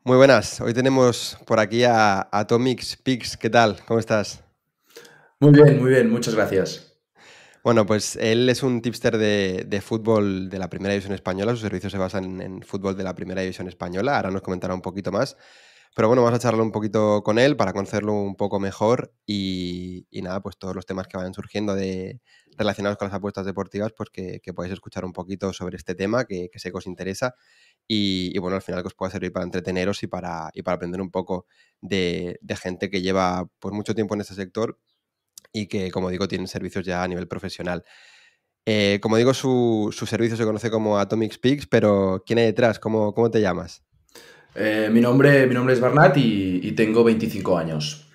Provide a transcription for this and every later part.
Muy buenas, hoy tenemos por aquí a Atomics Pix, ¿qué tal? ¿Cómo estás? Muy bien, muchas gracias. Bueno, pues él es un tipster de fútbol de la Primera División Española, sus servicios se basan en fútbol de la Primera División Española, ahora nos comentará un poquito más, pero bueno, vamos a charlar un poquito con él para conocerlo un poco mejor y nada, pues todos los temas que vayan surgiendo relacionados con las apuestas deportivas, pues que podáis escuchar un poquito sobre este tema que sé que os interesa y bueno, al final que os pueda servir para entreteneros y para aprender un poco de gente que lleva pues mucho tiempo en este sector y que, como digo, tienen servicios ya a nivel profesional. Como digo, su servicio se conoce como Atomic Peaks, pero ¿quién hay detrás? ¿Cómo te llamas? Mi nombre es Bernat y tengo 25 años.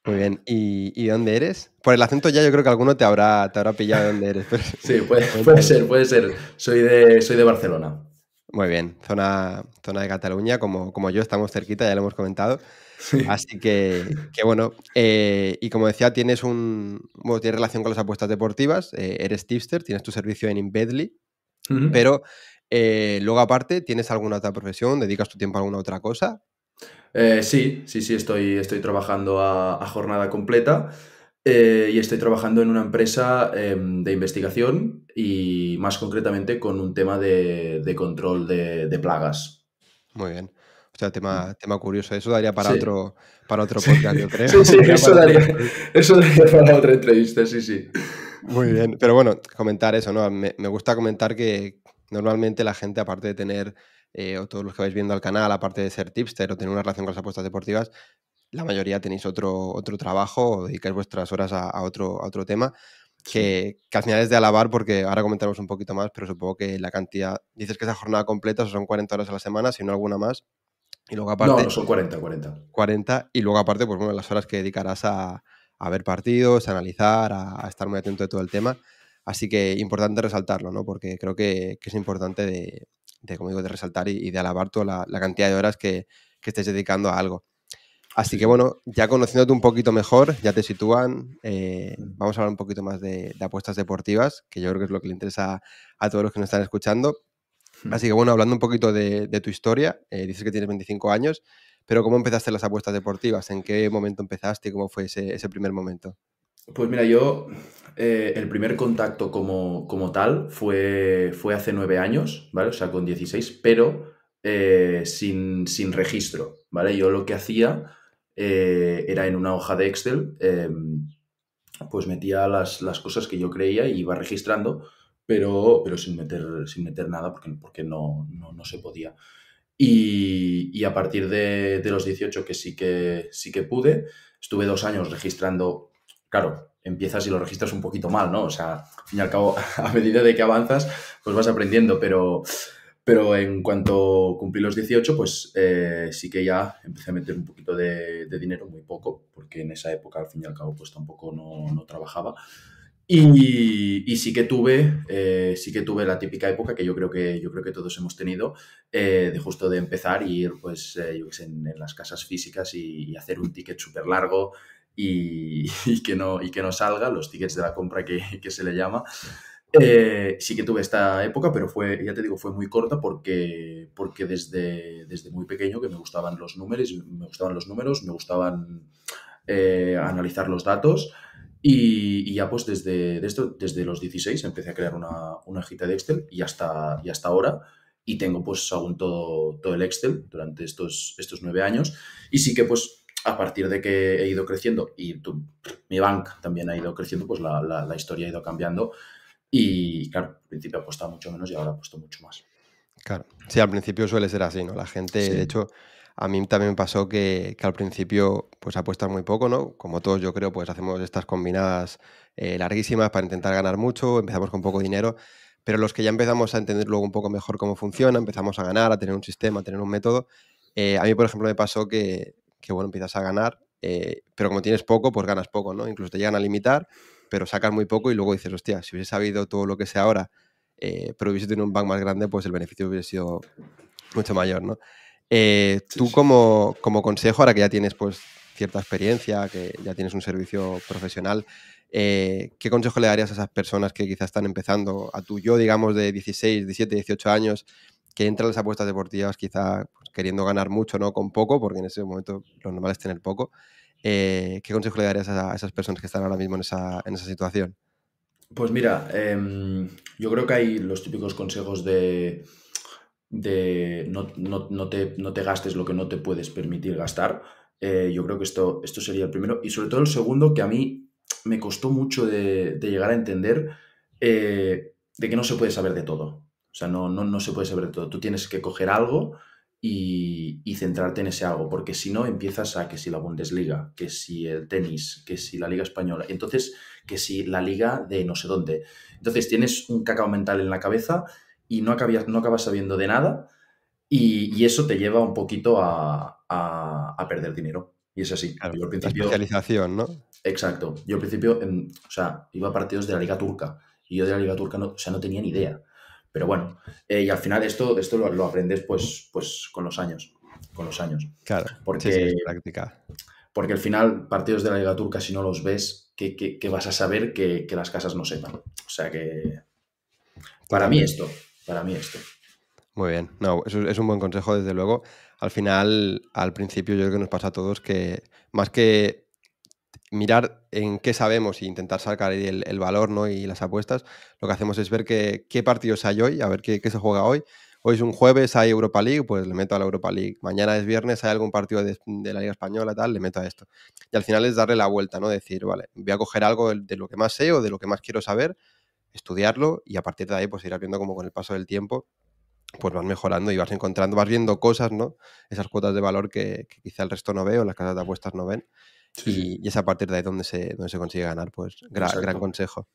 Muy bien. ¿Y dónde eres? Por el acento ya yo creo que alguno te habrá pillado de dónde eres, pero Sí, puede coméntame. ser, puede ser. Soy de Barcelona. Muy bien, zona de Cataluña, como yo, estamos cerquita, ya lo hemos comentado. Sí. Así que bueno, y como decía, tienes relación con las apuestas deportivas, eres tipster, tienes tu servicio en Inbedly. Ujú. Pero, luego aparte, ¿tienes alguna otra profesión? ¿Dedicas tu tiempo a alguna otra cosa? Sí, estoy trabajando a jornada completa y estoy trabajando en una empresa de investigación y más concretamente con un tema de control de plagas. Muy bien. O sea, tema curioso. Eso daría para Sí, otro sí, podcast, yo creo. sí, sí, Daría para otra entrevista. eso daría para otra entrevista, sí, sí. Muy bien. Pero bueno, comentar eso, ¿no? Me gusta comentar que normalmente la gente, aparte de tener, o todos los que vais viendo al canal, aparte de ser tipster o tener una relación con las apuestas deportivas, la mayoría tenéis otro trabajo o dedicáis vuestras horas a otro tema. Sí. Que al final es de alabar porque ahora comentaremos un poquito más, pero supongo que la cantidad, dices que esa jornada completa son 40 horas a la semana, si no alguna más, y luego No, no, aparte son 40. 40, y luego aparte, pues bueno, las horas que dedicarás a ver partidos, a analizar, a estar muy atento de todo el tema. Así que importante resaltarlo, ¿no? Porque creo que es importante como digo, de resaltar y de alabar toda la cantidad de horas que estés dedicando a algo. Así Sí, que sí. bueno, ya conociéndote un poquito mejor, ya te sitúan, Mm. vamos a hablar un poquito más de apuestas deportivas, que yo creo que es lo que le interesa a todos los que nos están escuchando. Así que bueno, hablando un poquito de tu historia, dices que tienes 25 años, pero ¿cómo empezaste las apuestas deportivas? ¿En qué momento empezaste y cómo fue ese primer momento? Pues mira, el primer contacto como tal fue hace 9 años, ¿vale? O sea, con 16, pero sin registro, ¿vale? Yo lo que hacía era en una hoja de Excel, pues metía las cosas que yo creía y iba registrando, pero sin meter nada porque no se podía. Y a partir de los 18 que sí que pude, estuve 2 años registrando. Claro, empiezas y lo registras un poquito mal, ¿no? O sea, al fin y al cabo, a medida de que avanzas, pues vas aprendiendo, pero en cuanto cumplí los 18, pues sí que ya empecé a meter un poquito de dinero, muy poco, porque en esa época, al fin y al cabo, pues tampoco no trabajaba. Y sí que tuve la típica época que yo creo que todos hemos tenido, de justo de empezar y ir, pues, yo qué sé, en las casas físicas y hacer un ticket súper largo y que no salga, los tickets de la compra que se le llama. Sí que tuve esta época, pero ya te digo, fue muy corta porque desde muy pequeño que me gustaban los números, me gustaban analizar los datos y ya pues desde los 16 empecé a crear una hojita de Excel y hasta ahora. Y tengo pues aún todo el Excel durante estos 9 años. Y sí que pues a partir de que he ido creciendo y mi bank también ha ido creciendo, pues la historia ha ido cambiando. Y claro, al principio apostaba mucho menos y ahora apuesto mucho más. Claro. Sí, al principio suele ser así, ¿no? La gente, de Sí. hecho, a mí también me pasó que al principio, pues apuestas muy poco, ¿no? Como todos, yo creo, pues hacemos estas combinadas larguísimas para intentar ganar mucho, empezamos con poco dinero, pero los que ya empezamos a entender luego un poco mejor cómo funciona, empezamos a ganar, a tener un sistema, a tener un método. A mí, por ejemplo, me pasó bueno, empiezas a ganar, pero como tienes poco, pues ganas poco, ¿no? Incluso te llegan a limitar, pero sacas muy poco y luego dices, hostia, si hubiese sabido todo lo que sé ahora, pero hubiese tenido un bank más grande, pues el beneficio hubiese sido mucho mayor, ¿no? Sí, Tú sí. como consejo, ahora que ya tienes pues cierta experiencia, que ya tienes un servicio profesional, ¿qué consejo le darías a esas personas que quizás están empezando, a tu yo, digamos, de 16, 17, 18 años, que entra en las apuestas deportivas quizá pues, queriendo ganar mucho, ¿no? Con poco, porque en ese momento lo normal es tener poco. ¿Qué consejo le darías a esas personas que están ahora mismo en esa situación? Pues mira, yo creo que hay los típicos consejos de no te gastes lo que no te puedes permitir gastar. Yo creo que esto sería el primero. Y sobre todo el segundo, que a mí me costó mucho de llegar a entender, de que no se puede saber de todo. O sea, no se puede saber de todo. Tú tienes que coger algo y centrarte en ese algo, porque si no empiezas a que si la Bundesliga, que si el tenis, que si la Liga Española, entonces que si la Liga de no sé dónde. Entonces tienes un cacao mental en la cabeza y no acabas sabiendo de nada y eso te lleva un poquito a perder dinero. Y es así. Claro, Yo al la principio, especialización, ¿no? exacto, yo al principio, o sea, iba a partidos de la Liga Turca y yo de la Liga Turca no, o sea, no tenía ni idea. Pero bueno, y al final esto lo aprendes pues con los años, con los años. Claro, sí, sí, Porque, es práctica. porque al final, partidos de la Liga Turca, si no los ves, ¿qué vas a saber que las casas no sepan? O sea que, para mí Totalmente. esto, para mí esto. Muy bien. No, eso es un buen consejo, desde luego. Al final, al principio, yo creo que nos pasa a todos que más que mirar en qué sabemos e intentar sacar ahí el valor, ¿no? Y las apuestas, lo que hacemos es ver qué partidos hay hoy, a ver qué se juega hoy. Hoy es un jueves, hay Europa League, pues le meto a la Europa League. Mañana es viernes, hay algún partido de la Liga Española, tal, le meto a esto. Y al final es darle la vuelta, ¿no? Decir, vale, voy a coger algo de lo que más sé o de lo que más quiero saber, estudiarlo y a partir de ahí pues ir viendo como con el paso del tiempo pues vas mejorando y vas encontrando, vas viendo cosas, ¿no? Esas cuotas de valor que quizá el resto no ve o las casas de apuestas no ven. Sí, sí, Y es a partir de ahí donde se consigue ganar, pues gran exacto. consejo.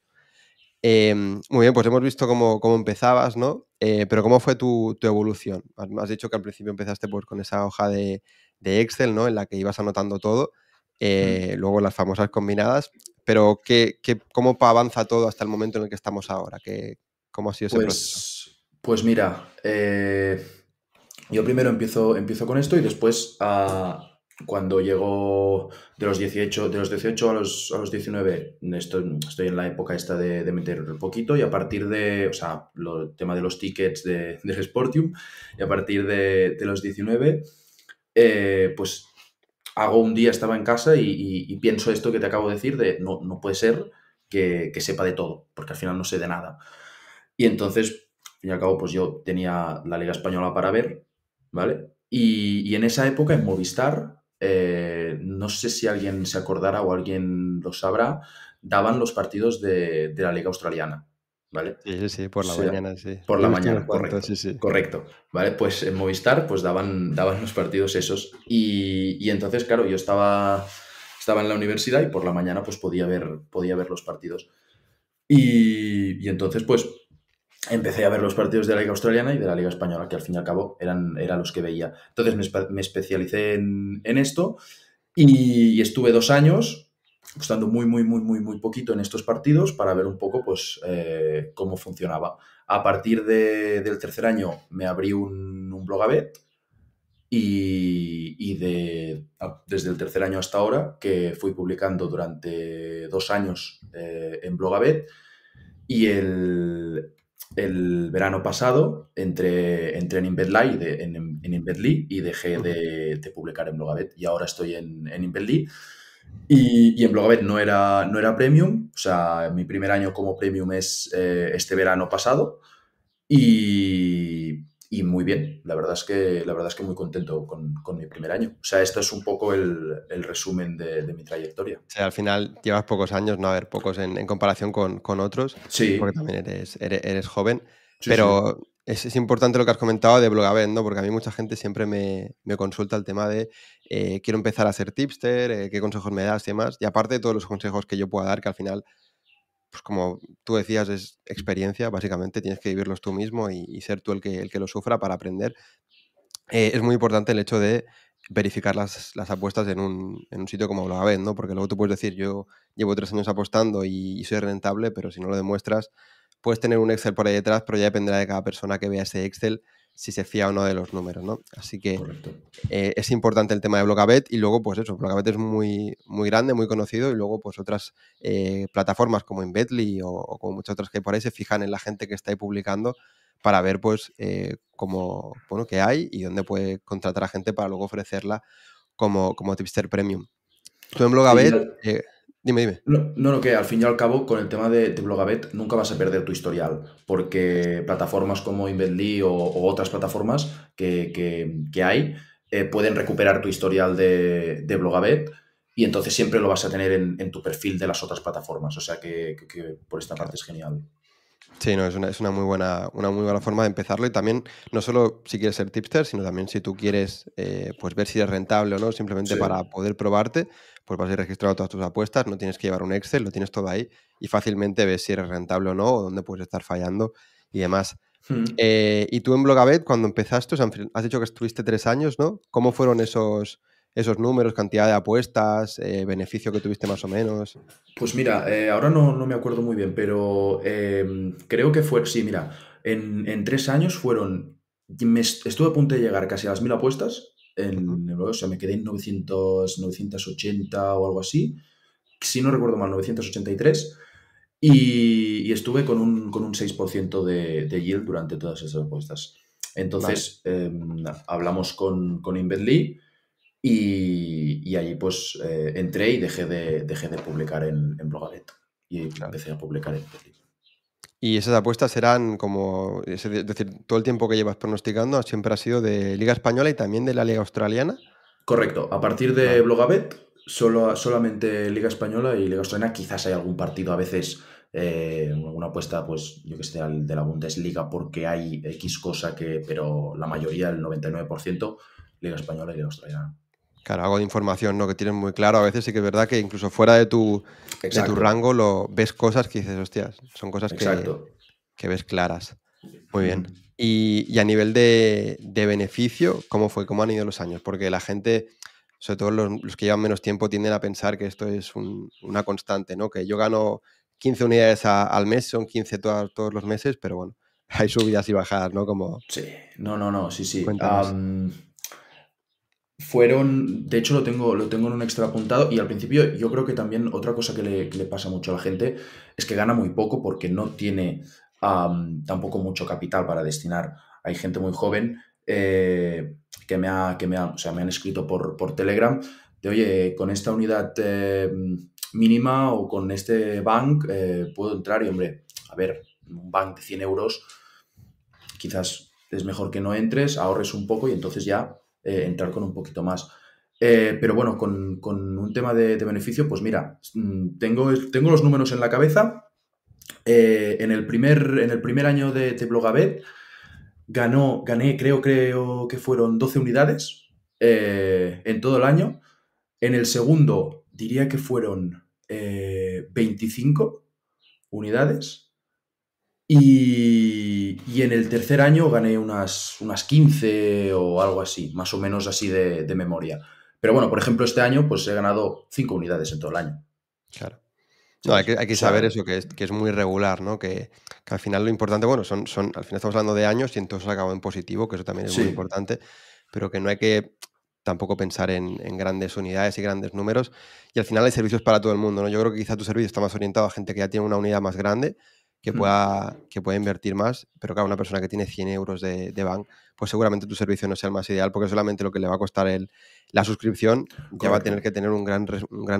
Muy bien, pues hemos visto cómo empezabas, ¿no? Pero ¿cómo fue tu evolución? Has dicho que al principio empezaste pues, con esa hoja de Excel, ¿no? En la que ibas anotando todo, Mm. luego las famosas combinadas, pero ¿cómo avanza todo hasta el momento en el que estamos ahora? ¿Cómo ha sido ese proceso? Pues mira, yo primero empiezo con esto y después, cuando llego de los 18 a los 19, estoy en la época esta de meter poquito y a partir de, o sea, el tema de los tickets del Sportium, y a partir de los 19, pues hago un día, estaba en casa y pienso esto que te acabo de decir, de no puede ser que sepa de todo, porque al final no sé de nada. Y entonces, al fin y al cabo, pues yo tenía la Liga Española para ver, ¿vale? Y en esa época, en Movistar, no sé si alguien se acordará o alguien lo sabrá, daban los partidos de la Liga Australiana, ¿vale? Sí, sí, sí, O por la sea, mañana, sí. por He la visto unos mañana, cuantos, sí, correcto, sí. correcto, ¿vale? Pues en Movistar, pues daban los partidos esos. Y entonces, claro, yo estaba en la universidad y por la mañana, pues podía ver los partidos. Y entonces, pues empecé a ver los partidos de la Liga Australiana y de la Liga Española, que al fin y al cabo eran los que veía. Entonces me especialicé en esto y estuve 2 años apostando muy, muy, muy, muy, muy poquito en estos partidos para ver un poco pues, cómo funcionaba. A partir del tercer año me abrí un Blogabet desde el tercer año hasta ahora, que fui publicando durante 2 años en Blogabet, y el verano pasado entré en Inbetly, en Inbetly, y dejé Ujú. de publicar en Blogabet. Y ahora estoy en Inbetly. Y en Blogabet no era premium. O sea, mi primer año como premium es este verano pasado. Y muy bien. La verdad es que muy contento con mi primer año. O sea, esto es un poco el resumen de mi trayectoria. O sea, al final llevas pocos años, no, a ver, pocos en comparación con otros, porque Sí, también eres joven, sí, sí. pero es importante lo que has comentado de Blogabet, ¿no? Porque a mí mucha gente siempre me consulta el tema de quiero empezar a ser tipster, qué consejos me das y demás, y aparte de todos los consejos que yo pueda dar, que al final, pues como tú decías, es experiencia, básicamente, tienes que vivirlos tú mismo y ser tú el que lo sufra para aprender. Es muy importante el hecho de verificar las apuestas en un sitio como Blogabet, ¿no? Porque luego tú puedes decir, yo llevo 3 años apostando y soy rentable, pero si no lo demuestras, puedes tener un Excel por ahí detrás, pero ya dependerá de cada persona que vea ese Excel si se fía o no de los números, ¿no? Así que Correcto. es importante el tema de Blogabet y luego, pues eso, Blogabet es muy, muy grande, muy conocido y luego, pues otras plataformas como Inbetly o como muchas otras que hay por ahí se fijan en la gente que está ahí publicando para ver pues bueno, qué hay y dónde puede contratar a gente para luego ofrecerla como tipster premium. Tú en Sí, Blogabet, dime. no, que al fin y al cabo, con el tema de Blogabet, nunca vas a perder tu historial, porque plataformas como Invedly o otras plataformas que hay pueden recuperar tu historial de Blogabet y entonces siempre lo vas a tener en tu perfil de las otras plataformas. O sea que por esta parte Claro. es genial. Sí, no, es una muy buena forma de empezarlo y también no solo si quieres ser tipster, sino también si tú quieres pues ver si es rentable o no, simplemente para Sí. poder probarte, pues vas a ir registrando todas tus apuestas, no tienes que llevar un Excel, lo tienes todo ahí y fácilmente ves si eres rentable o no, o dónde puedes estar fallando y demás. Mm. Y tú en Blogabet, cuando empezaste, o sea, has dicho que estuviste 3 años, ¿no? ¿Cómo fueron esos números, cantidad de apuestas, beneficio que tuviste más o menos? Pues mira, ahora no me acuerdo muy bien, pero creo que fue, sí, mira, en 3 años estuve a punto de llegar casi a las 1000 apuestas Ujú. en el blog, o sea, me quedé en 980 o algo así, si no recuerdo mal, 983, y estuve con un 6% de yield durante todas esas apuestas. Vale, Entonces, hablamos con Inbetly y allí pues entré y dejé de publicar en Blogabet y claro. empecé a publicar en Inbetly. Y esas apuestas eran como, es decir, todo el tiempo que llevas pronosticando siempre ha sido de Liga Española y también de la Liga Australiana. Correcto, a partir de Vale, Blogabet, solamente Liga Española y Liga Australiana, quizás hay algún partido a veces, alguna apuesta, pues yo que sé, de la Bundesliga porque hay X cosa pero la mayoría, el 99%, Liga Española y Liga Australiana. claro, algo de información, ¿no? Que tienes muy claro. A veces sí que es verdad que incluso fuera de tu Exacto, rango ves cosas que dices, hostias, son cosas exacto. que ves claras. Muy bien. Mm. Y a nivel de beneficio, ¿cómo fue? ¿Cómo han ido los años? Porque la gente, sobre todo los que llevan menos tiempo, tienden a pensar que esto es una constante, ¿no? Que yo gano 15 unidades al mes, son 15 todos los meses, pero bueno, hay subidas y bajadas, ¿no? Como, Sí, no, sí, sí. cuéntanos. De hecho lo tengo en un extra apuntado y al principio yo creo que también otra cosa que le pasa mucho a la gente es que gana muy poco porque no tiene tampoco mucho capital para destinar. Hay gente muy joven o sea, me han escrito por Telegram de, oye, con esta unidad mínima o con este bank puedo entrar y, hombre, a ver, un bank de 100 euros quizás es mejor que no entres, ahorres un poco y entonces ya entrar con un poquito más. Pero bueno, con un tema de beneficio, pues mira, tengo los números en la cabeza. En el primer año de Blogabet gané, creo que fueron 12 unidades en todo el año. En el segundo diría que fueron 25 unidades. Y en el tercer año gané unas 15 o algo así, más o menos así de memoria. Pero bueno, por ejemplo, este año pues he ganado 5 unidades en todo el año, Claro. No, hay ¿sabes? que, hay O que saber sea, eso, que es muy regular, ¿no? Que al final lo importante, bueno, al final estamos hablando de años y entonces acabado en positivo, que eso también es muy sí, importante, pero que no hay que tampoco pensar en grandes unidades y grandes números. Y al final hay servicios para todo el mundo, ¿no? Yo creo que quizá tu servicio está más orientado a gente que ya tiene una unidad más grande, que pueda invertir más, pero claro, una persona que tiene 100 euros de bank, pues seguramente tu servicio no sea el más ideal, porque solamente lo que le va a costar la suscripción ya va a tener correcto, que tener un gran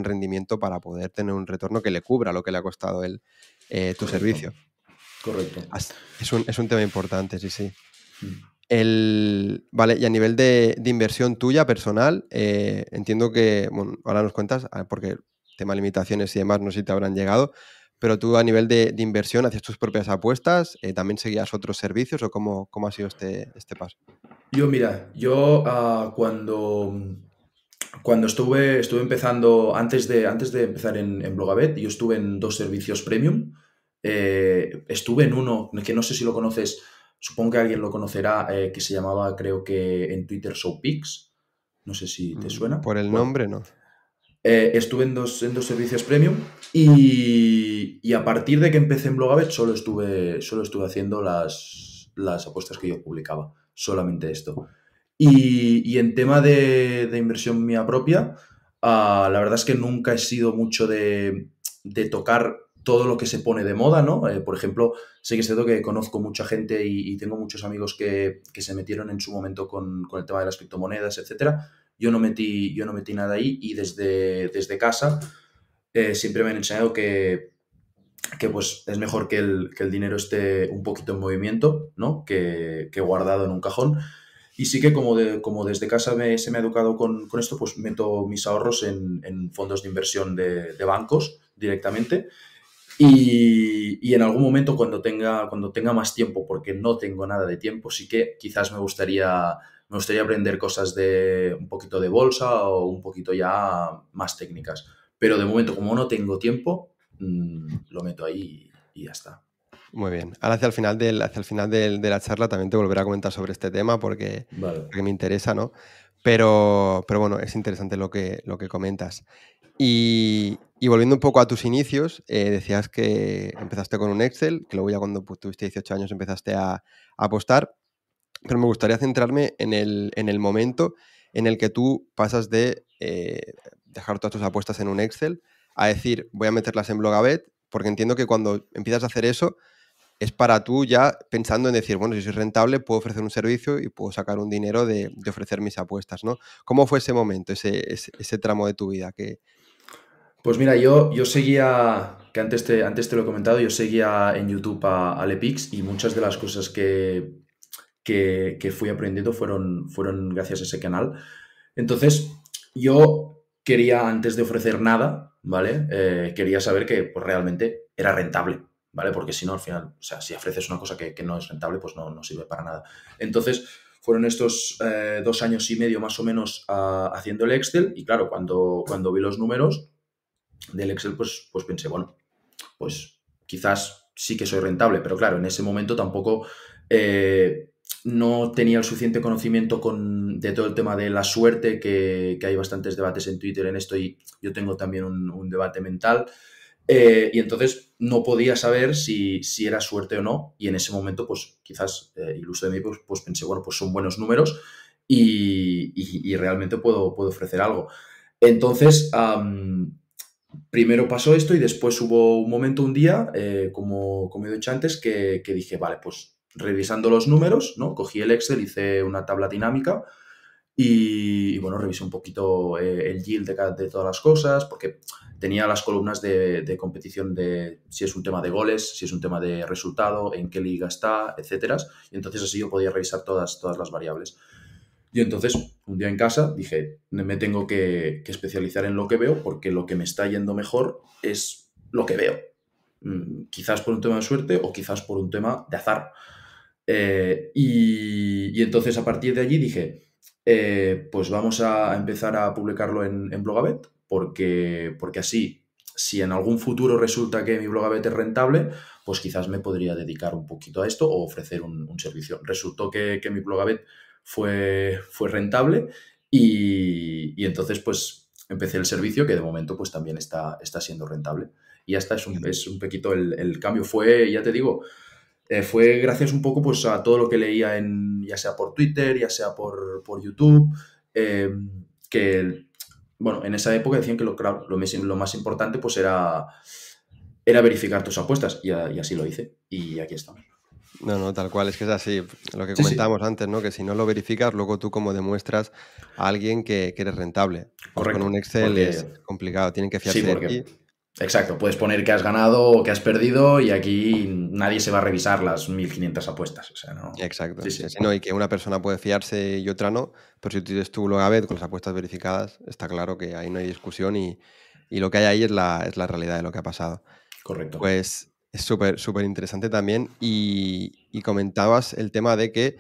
rendimiento para poder tener un retorno que le cubra lo que le ha costado tu correcto, servicio. correcto. Es un tema importante, sí, sí. Vale, y a nivel de inversión tuya personal, entiendo que, bueno, ahora nos cuentas, porque tema limitaciones y demás, no sé si te habrán llegado, pero tú a nivel de inversión hacías tus propias apuestas, ¿también seguías otros servicios o cómo ha sido este paso? Yo cuando estuve empezando, antes de empezar en Blogabet, yo estuve en dos servicios premium. Estuve en uno que no sé si lo conoces, supongo que alguien lo conocerá, que se llamaba, creo que en Twitter, ShowPix. No sé si te suena. Por el Bueno, nombre, no. estuve en dos servicios premium y a partir de que empecé en Blogabet solo estuve haciendo las apuestas que yo publicaba, solamente esto. Y en tema de inversión mía propia, la verdad es que nunca he sido mucho de tocar. todo lo que se pone de moda, ¿no? Por ejemplo, sé que es cierto que conozco mucha gente y tengo muchos amigos que se metieron en su momento con el tema de las criptomonedas, etcétera. Yo no metí nada ahí y desde casa siempre me han enseñado que pues es mejor que el dinero esté un poquito en movimiento, ¿no? Que guardado en un cajón. Y sí que como desde casa se me ha educado con esto, pues meto mis ahorros en fondos de inversión de bancos directamente. Y en algún momento cuando tenga más tiempo, porque no tengo nada de tiempo, sí que quizás me gustaría aprender cosas de un poquito de bolsa o un poquito ya más técnicas. Pero de momento, como no tengo tiempo, lo meto ahí y ya está. Muy bien. Ahora hacia el final de la charla también te volveré a comentar sobre este tema Vale. porque me interesa, ¿no? Pero bueno, es interesante lo que comentas. Y volviendo un poco a tus inicios, decías que empezaste con un Excel, que luego ya cuando pues, tuviste 18 años empezaste a apostar, pero me gustaría centrarme en el momento en el que tú pasas de dejar todas tus apuestas en un Excel a decir, voy a meterlas en Blogabet, porque entiendo que cuando empiezas a hacer eso, es para tú ya pensando en decir, bueno, si soy rentable, puedo ofrecer un servicio y puedo sacar un dinero de ofrecer mis apuestas, ¿no? ¿Cómo fue ese momento, ese tramo de tu vida? Pues mira, yo seguía, que antes te lo he comentado, yo seguía en YouTube a Lepix y muchas de las cosas que fui aprendiendo fueron gracias a ese canal. Entonces, yo quería, antes de ofrecer nada, ¿vale? Quería saber que pues, realmente era rentable, ¿vale? Porque si no, al final, o sea, si ofreces una cosa que no es rentable, pues no sirve para nada. Entonces, fueron estos 2 años y medio más o menos haciendo el Excel y claro, cuando vi los números del Excel, pues pensé, bueno, pues quizás sí que soy rentable, pero claro, en ese momento tampoco no tenía el suficiente conocimiento de todo el tema de la suerte, que hay bastantes debates en Twitter en esto y yo tengo también un debate mental. Y entonces no podía saber si era suerte o no. Y en ese momento, pues quizás, iluso de mí, pues pensé, bueno, pues son buenos números y realmente puedo ofrecer algo. Entonces, primero pasó esto y después hubo un momento, un día, como he dicho antes, que dije, vale, pues revisando los números, ¿no? Cogí el Excel, hice una tabla dinámica y bueno, revisé un poquito el yield de todas las cosas, porque tenía las columnas de competición de si es un tema de goles, si es un tema de resultado, en qué liga está, etcétera. Y entonces así yo podía revisar todas las variables. Y entonces, un día en casa, dije, me tengo que especializar en lo que veo porque lo que me está yendo mejor es lo que veo. Quizás por un tema de suerte o quizás por un tema de azar. Y entonces a partir de allí dije, pues vamos a empezar a publicarlo en Blogabet porque así, si en algún futuro resulta que mi Blogabet es rentable, pues quizás me podría dedicar un poquito a esto o ofrecer un servicio. Resultó que mi Blogabet fue rentable y entonces pues empecé el servicio que de momento pues también está siendo rentable. Y hasta es un poquito el cambio. Fue, ya te digo, fue gracias un poco pues a todo lo que leía ya sea por Twitter, ya sea por YouTube, eh, que, bueno, en esa época decían que claro, lo más importante pues era verificar tus apuestas y así lo hice y aquí estamos. No, no, tal cual, es que es así. Lo que Sí, sí, comentábamos antes, ¿no? Que si no lo verificas, luego tú como demuestras a alguien que eres rentable. Pues con un correcto, Excel es porque complicado, tienen que sí, fiarse de porque ti. exacto, puedes poner que has ganado o que has perdido y aquí nadie se va a revisar las 1.500 apuestas. O sea, no. Exacto. Sí, Sí, sí, sí, no, y que una persona puede fiarse y otra no, pero si tú tienes tu Blogabet con las apuestas verificadas, está claro que ahí no hay discusión y lo que hay ahí es la realidad de lo que ha pasado. correcto. Pues es súper, súper interesante también. Y comentabas el tema de que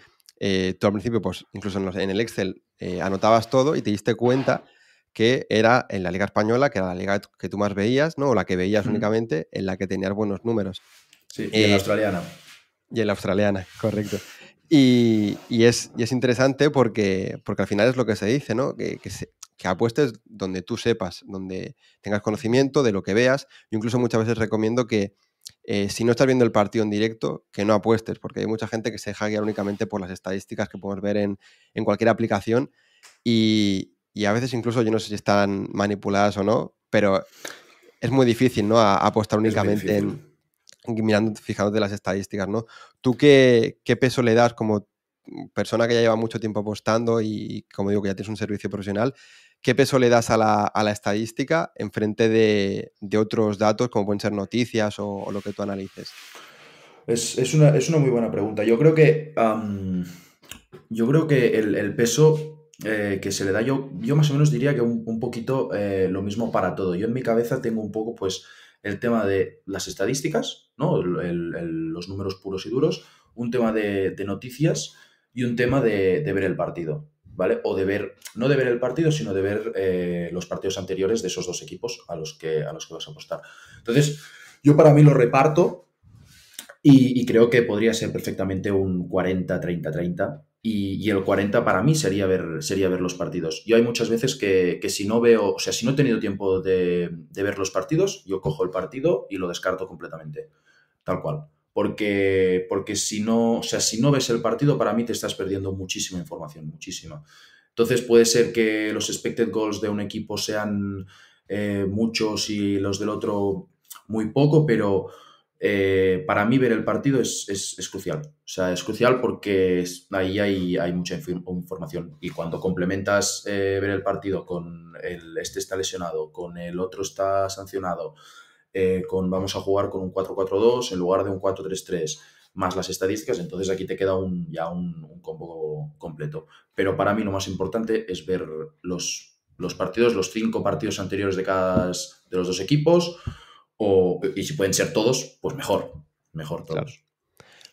tú al principio, pues incluso en el Excel, anotabas todo y te diste cuenta que era en la Liga Española, que era la liga que tú más veías, ¿no? O la que veías Mm, únicamente, en la que tenías buenos números. sí, y en la Eh, australiana. y en la australiana, correcto. Y es interesante porque al final es lo que se dice, ¿no? Que apuestes donde tú sepas, donde tengas conocimiento de lo que veas. Yo incluso muchas veces recomiendo que si no estás viendo el partido en directo, que no apuestes, porque hay mucha gente que se deja guiar únicamente por las estadísticas que podemos ver en cualquier aplicación y a veces incluso, yo no sé si están manipuladas o no, pero es muy difícil, ¿no? Apostar Es muy únicamente difícil. mirando, fijándote las estadísticas, ¿no? ¿Tú qué peso le das como persona que ya lleva mucho tiempo apostando y, como digo, que ya tienes un servicio profesional? ¿Qué peso le das a la estadística en frente de otros datos, como pueden ser noticias o lo que tú analices? Es una muy buena pregunta. Yo creo que el peso que se le da, yo más o menos diría que un poquito lo mismo para todo. Yo en mi cabeza tengo un poco pues el tema de las estadísticas, ¿no? Los números puros y duros, un tema de noticias y un tema de ver el partido, ¿vale? O de ver, no de ver el partido, sino de ver los partidos anteriores de esos dos equipos a los que vas a apostar. Entonces, yo para mí lo reparto. Y creo que podría ser perfectamente un 40-30-30. Y el 40 para mí sería ver los partidos. Yo hay muchas veces que si no veo, o sea, si no he tenido tiempo de ver los partidos, yo cojo el partido y lo descarto completamente. Tal cual. Porque si no, o sea, si no ves el partido, para mí te estás perdiendo muchísima información, muchísima. Entonces puede ser que los expected goals de un equipo sean muchos y los del otro muy poco, pero para mí ver el partido es crucial. O sea, es crucial porque ahí hay mucha información. Y cuando complementas ver el partido con este está lesionado, con el otro está sancionado, vamos a jugar con un 4-4-2 en lugar de un 4-3-3, más las estadísticas, entonces aquí te queda ya un combo completo. Pero para mí lo más importante es ver los partidos, los 5 partidos anteriores de los dos equipos, y si pueden ser todos, pues mejor Claro. todos.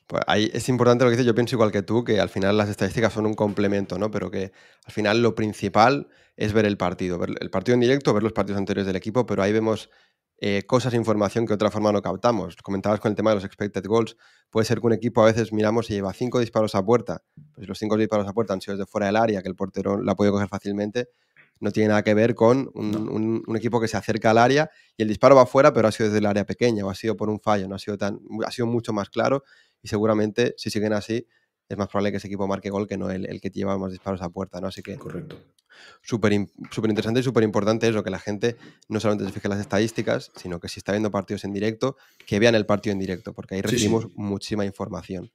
Pues ahí es importante lo que dices, yo pienso igual que tú, que al final las estadísticas son un complemento, ¿no? Pero que al final lo principal es ver el partido, ver el partido en directo, ver los partidos anteriores del equipo, pero ahí vemos cosas e información que de otra forma no captamos. Comentabas con el tema de los expected goals. Puede ser que un equipo a veces miramos y lleva 5 disparos a puerta, pues los 5 disparos a puerta han sido desde fuera del área, que el portero la puede coger fácilmente, no tiene nada que ver con No, un equipo que se acerca al área y el disparo va fuera, pero ha sido desde el área pequeña o ha sido por un fallo, no ha sido ha sido mucho más claro. Y seguramente, si siguen así, es más probable que ese equipo marque gol que no el que lleva más disparos a puerta, ¿no? Así que correcto. súper interesante y súper importante eso, que la gente no solamente se fije en las estadísticas, sino que si está viendo partidos en directo, que vean el partido en directo, porque ahí Sí, recibimos sí, muchísima información.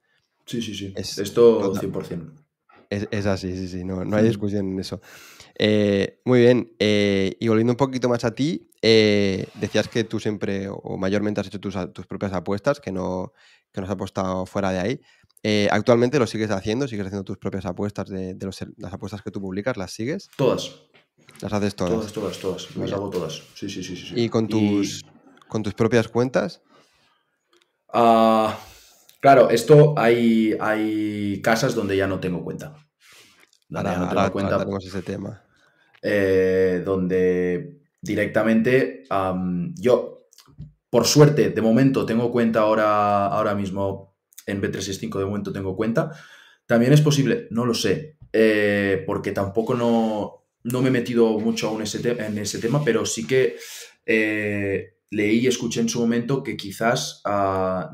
sí, sí, sí. Es, Esto total, 100%. es así, sí, sí, no hay discusión en eso. Muy bien, y volviendo un poquito más a ti, decías que tú siempre o mayormente has hecho tus propias apuestas, que no has apostado fuera de ahí. ¿Actualmente lo sigues haciendo? ¿Sigues haciendo tus propias apuestas las apuestas que tú publicas? ¿Las sigues? Todas, ¿Las haces todas, todas? todas, todas. Muy Las bien. hago todas. Sí, sí, sí, sí, sí. ¿Y con Y tus propias cuentas? ah, claro, esto hay casas donde ya no tengo cuenta. Donde ya no tengo Ahora cuenta, trataremos ese tema. donde directamente yo, por suerte, de momento tengo cuenta ahora mismo en Bet365, de momento tengo cuenta. También es posible, no lo sé, porque tampoco no me he metido mucho aún en ese tema, pero sí que leí y escuché en su momento que quizás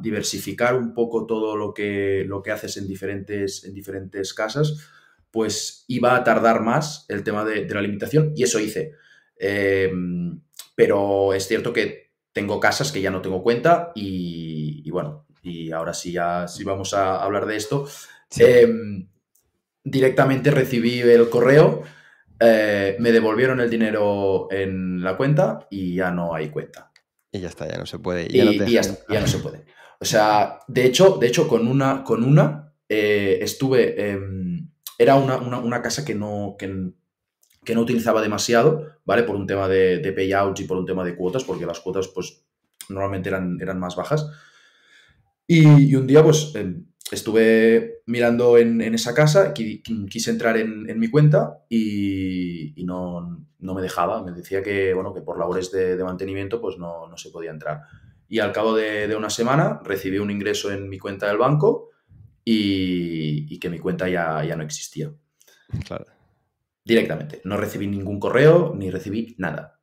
diversificar un poco todo lo que haces en diferentes casas, pues iba a tardar más el tema de la limitación, y eso hice. Eh, pero es cierto que tengo casas que ya no tengo cuenta, y bueno, y ahora sí, ya sí vamos a hablar de esto. Sí. Directamente recibí el correo, me devolvieron el dinero en la cuenta y ya no hay cuenta. Y ya está, ya no se puede. Y ya no te Y ya dejan está, ya entrar. no se puede. O sea, de hecho con una estuve, era una casa que no utilizaba demasiado, ¿vale? Por un tema de payouts y por un tema de cuotas, porque las cuotas pues normalmente eran más bajas. Y un día, pues, estuve mirando en esa casa, quise entrar en mi cuenta y no me dejaba. Me decía que, bueno, que por labores de mantenimiento, pues no se podía entrar. Y al cabo de una semana recibí un ingreso en mi cuenta del banco, y que mi cuenta ya no existía. Claro. Directamente. No recibí ningún correo, ni recibí nada.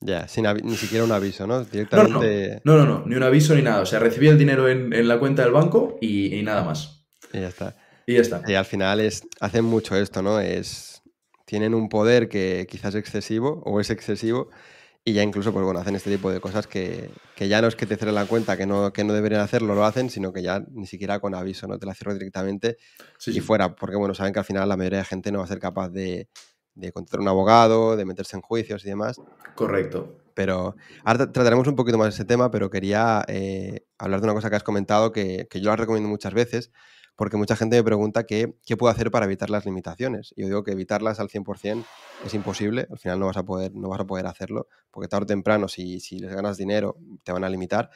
Ya, ni siquiera un aviso, ¿no? No, no, no. Directamente No, no, no. Ni un aviso ni nada. O sea, recibí el dinero en la cuenta del banco y nada más. y ya está. Y ya está. Y al final hacen mucho esto, ¿no? Tienen un poder que quizás es excesivo o es excesivo Y ya incluso, pues bueno, hacen este tipo de cosas que ya no es que te cierren la cuenta, que no deberían hacerlo, lo hacen, sino que ya ni siquiera con aviso, ¿no? Te la cierro directamente Sí, y sí, fuera, porque bueno, saben que al final la mayoría de gente no va a ser capaz de contratar un abogado, de meterse en juicios y demás. correcto. Pero ahora trataremos un poquito más ese tema, pero quería hablar de una cosa que has comentado que yo la recomiendo muchas veces, porque mucha gente me pregunta qué puedo hacer para evitar las limitaciones. Y yo digo que evitarlas al 100% es imposible, al final no vas a poder hacerlo, porque tarde o temprano, si les ganas dinero, te van a limitar.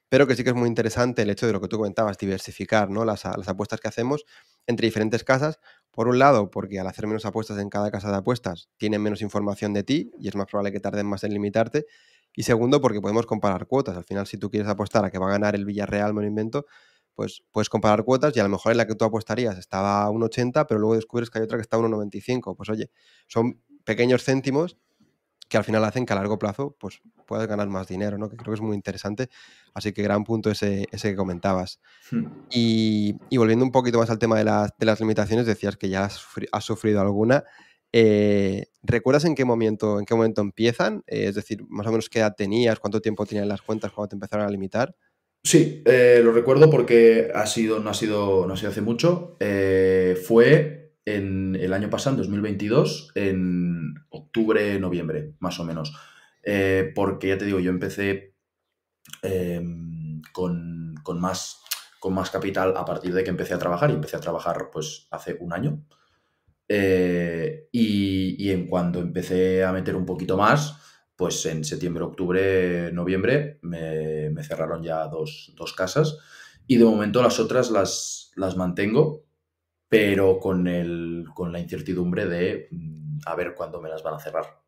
Pero que sí que es muy interesante el hecho de lo que tú comentabas, diversificar, ¿no? Las apuestas que hacemos entre diferentes casas. Por un lado, porque al hacer menos apuestas en cada casa de apuestas, tienen menos información de ti y es más probable que tarden más en limitarte. Y segundo, porque podemos comparar cuotas. Al final, si tú quieres apostar a que va a ganar el Villarreal, me lo invento, pues puedes comparar cuotas y a lo mejor en la que tú apostarías estaba a 1,80, pero luego descubres que hay otra que está a 1,95. Pues oye, son pequeños céntimos que al final hacen que a largo plazo pues puedas ganar más dinero, ¿no? Que creo que es muy interesante. Así que gran punto ese que comentabas. Hmm. Y volviendo un poquito más al tema de las limitaciones, decías que ya has sufrido alguna. ¿Recuerdas en qué momento empiezan? Es decir, más o menos qué edad tenías, cuánto tiempo tenían las cuentas cuando te empezaron a limitar. Sí, lo recuerdo porque no ha sido hace mucho. Fue en el año pasado, en 2022, en octubre, noviembre, más o menos. Porque ya te digo, yo empecé con más capital a partir de que empecé a trabajar y empecé a trabajar pues hace un año. Y en cuanto empecé a meter un poquito más, pues en septiembre, octubre, noviembre me cerraron ya dos casas y de momento las otras las mantengo, pero con la incertidumbre de a ver cuándo me las van a cerrar.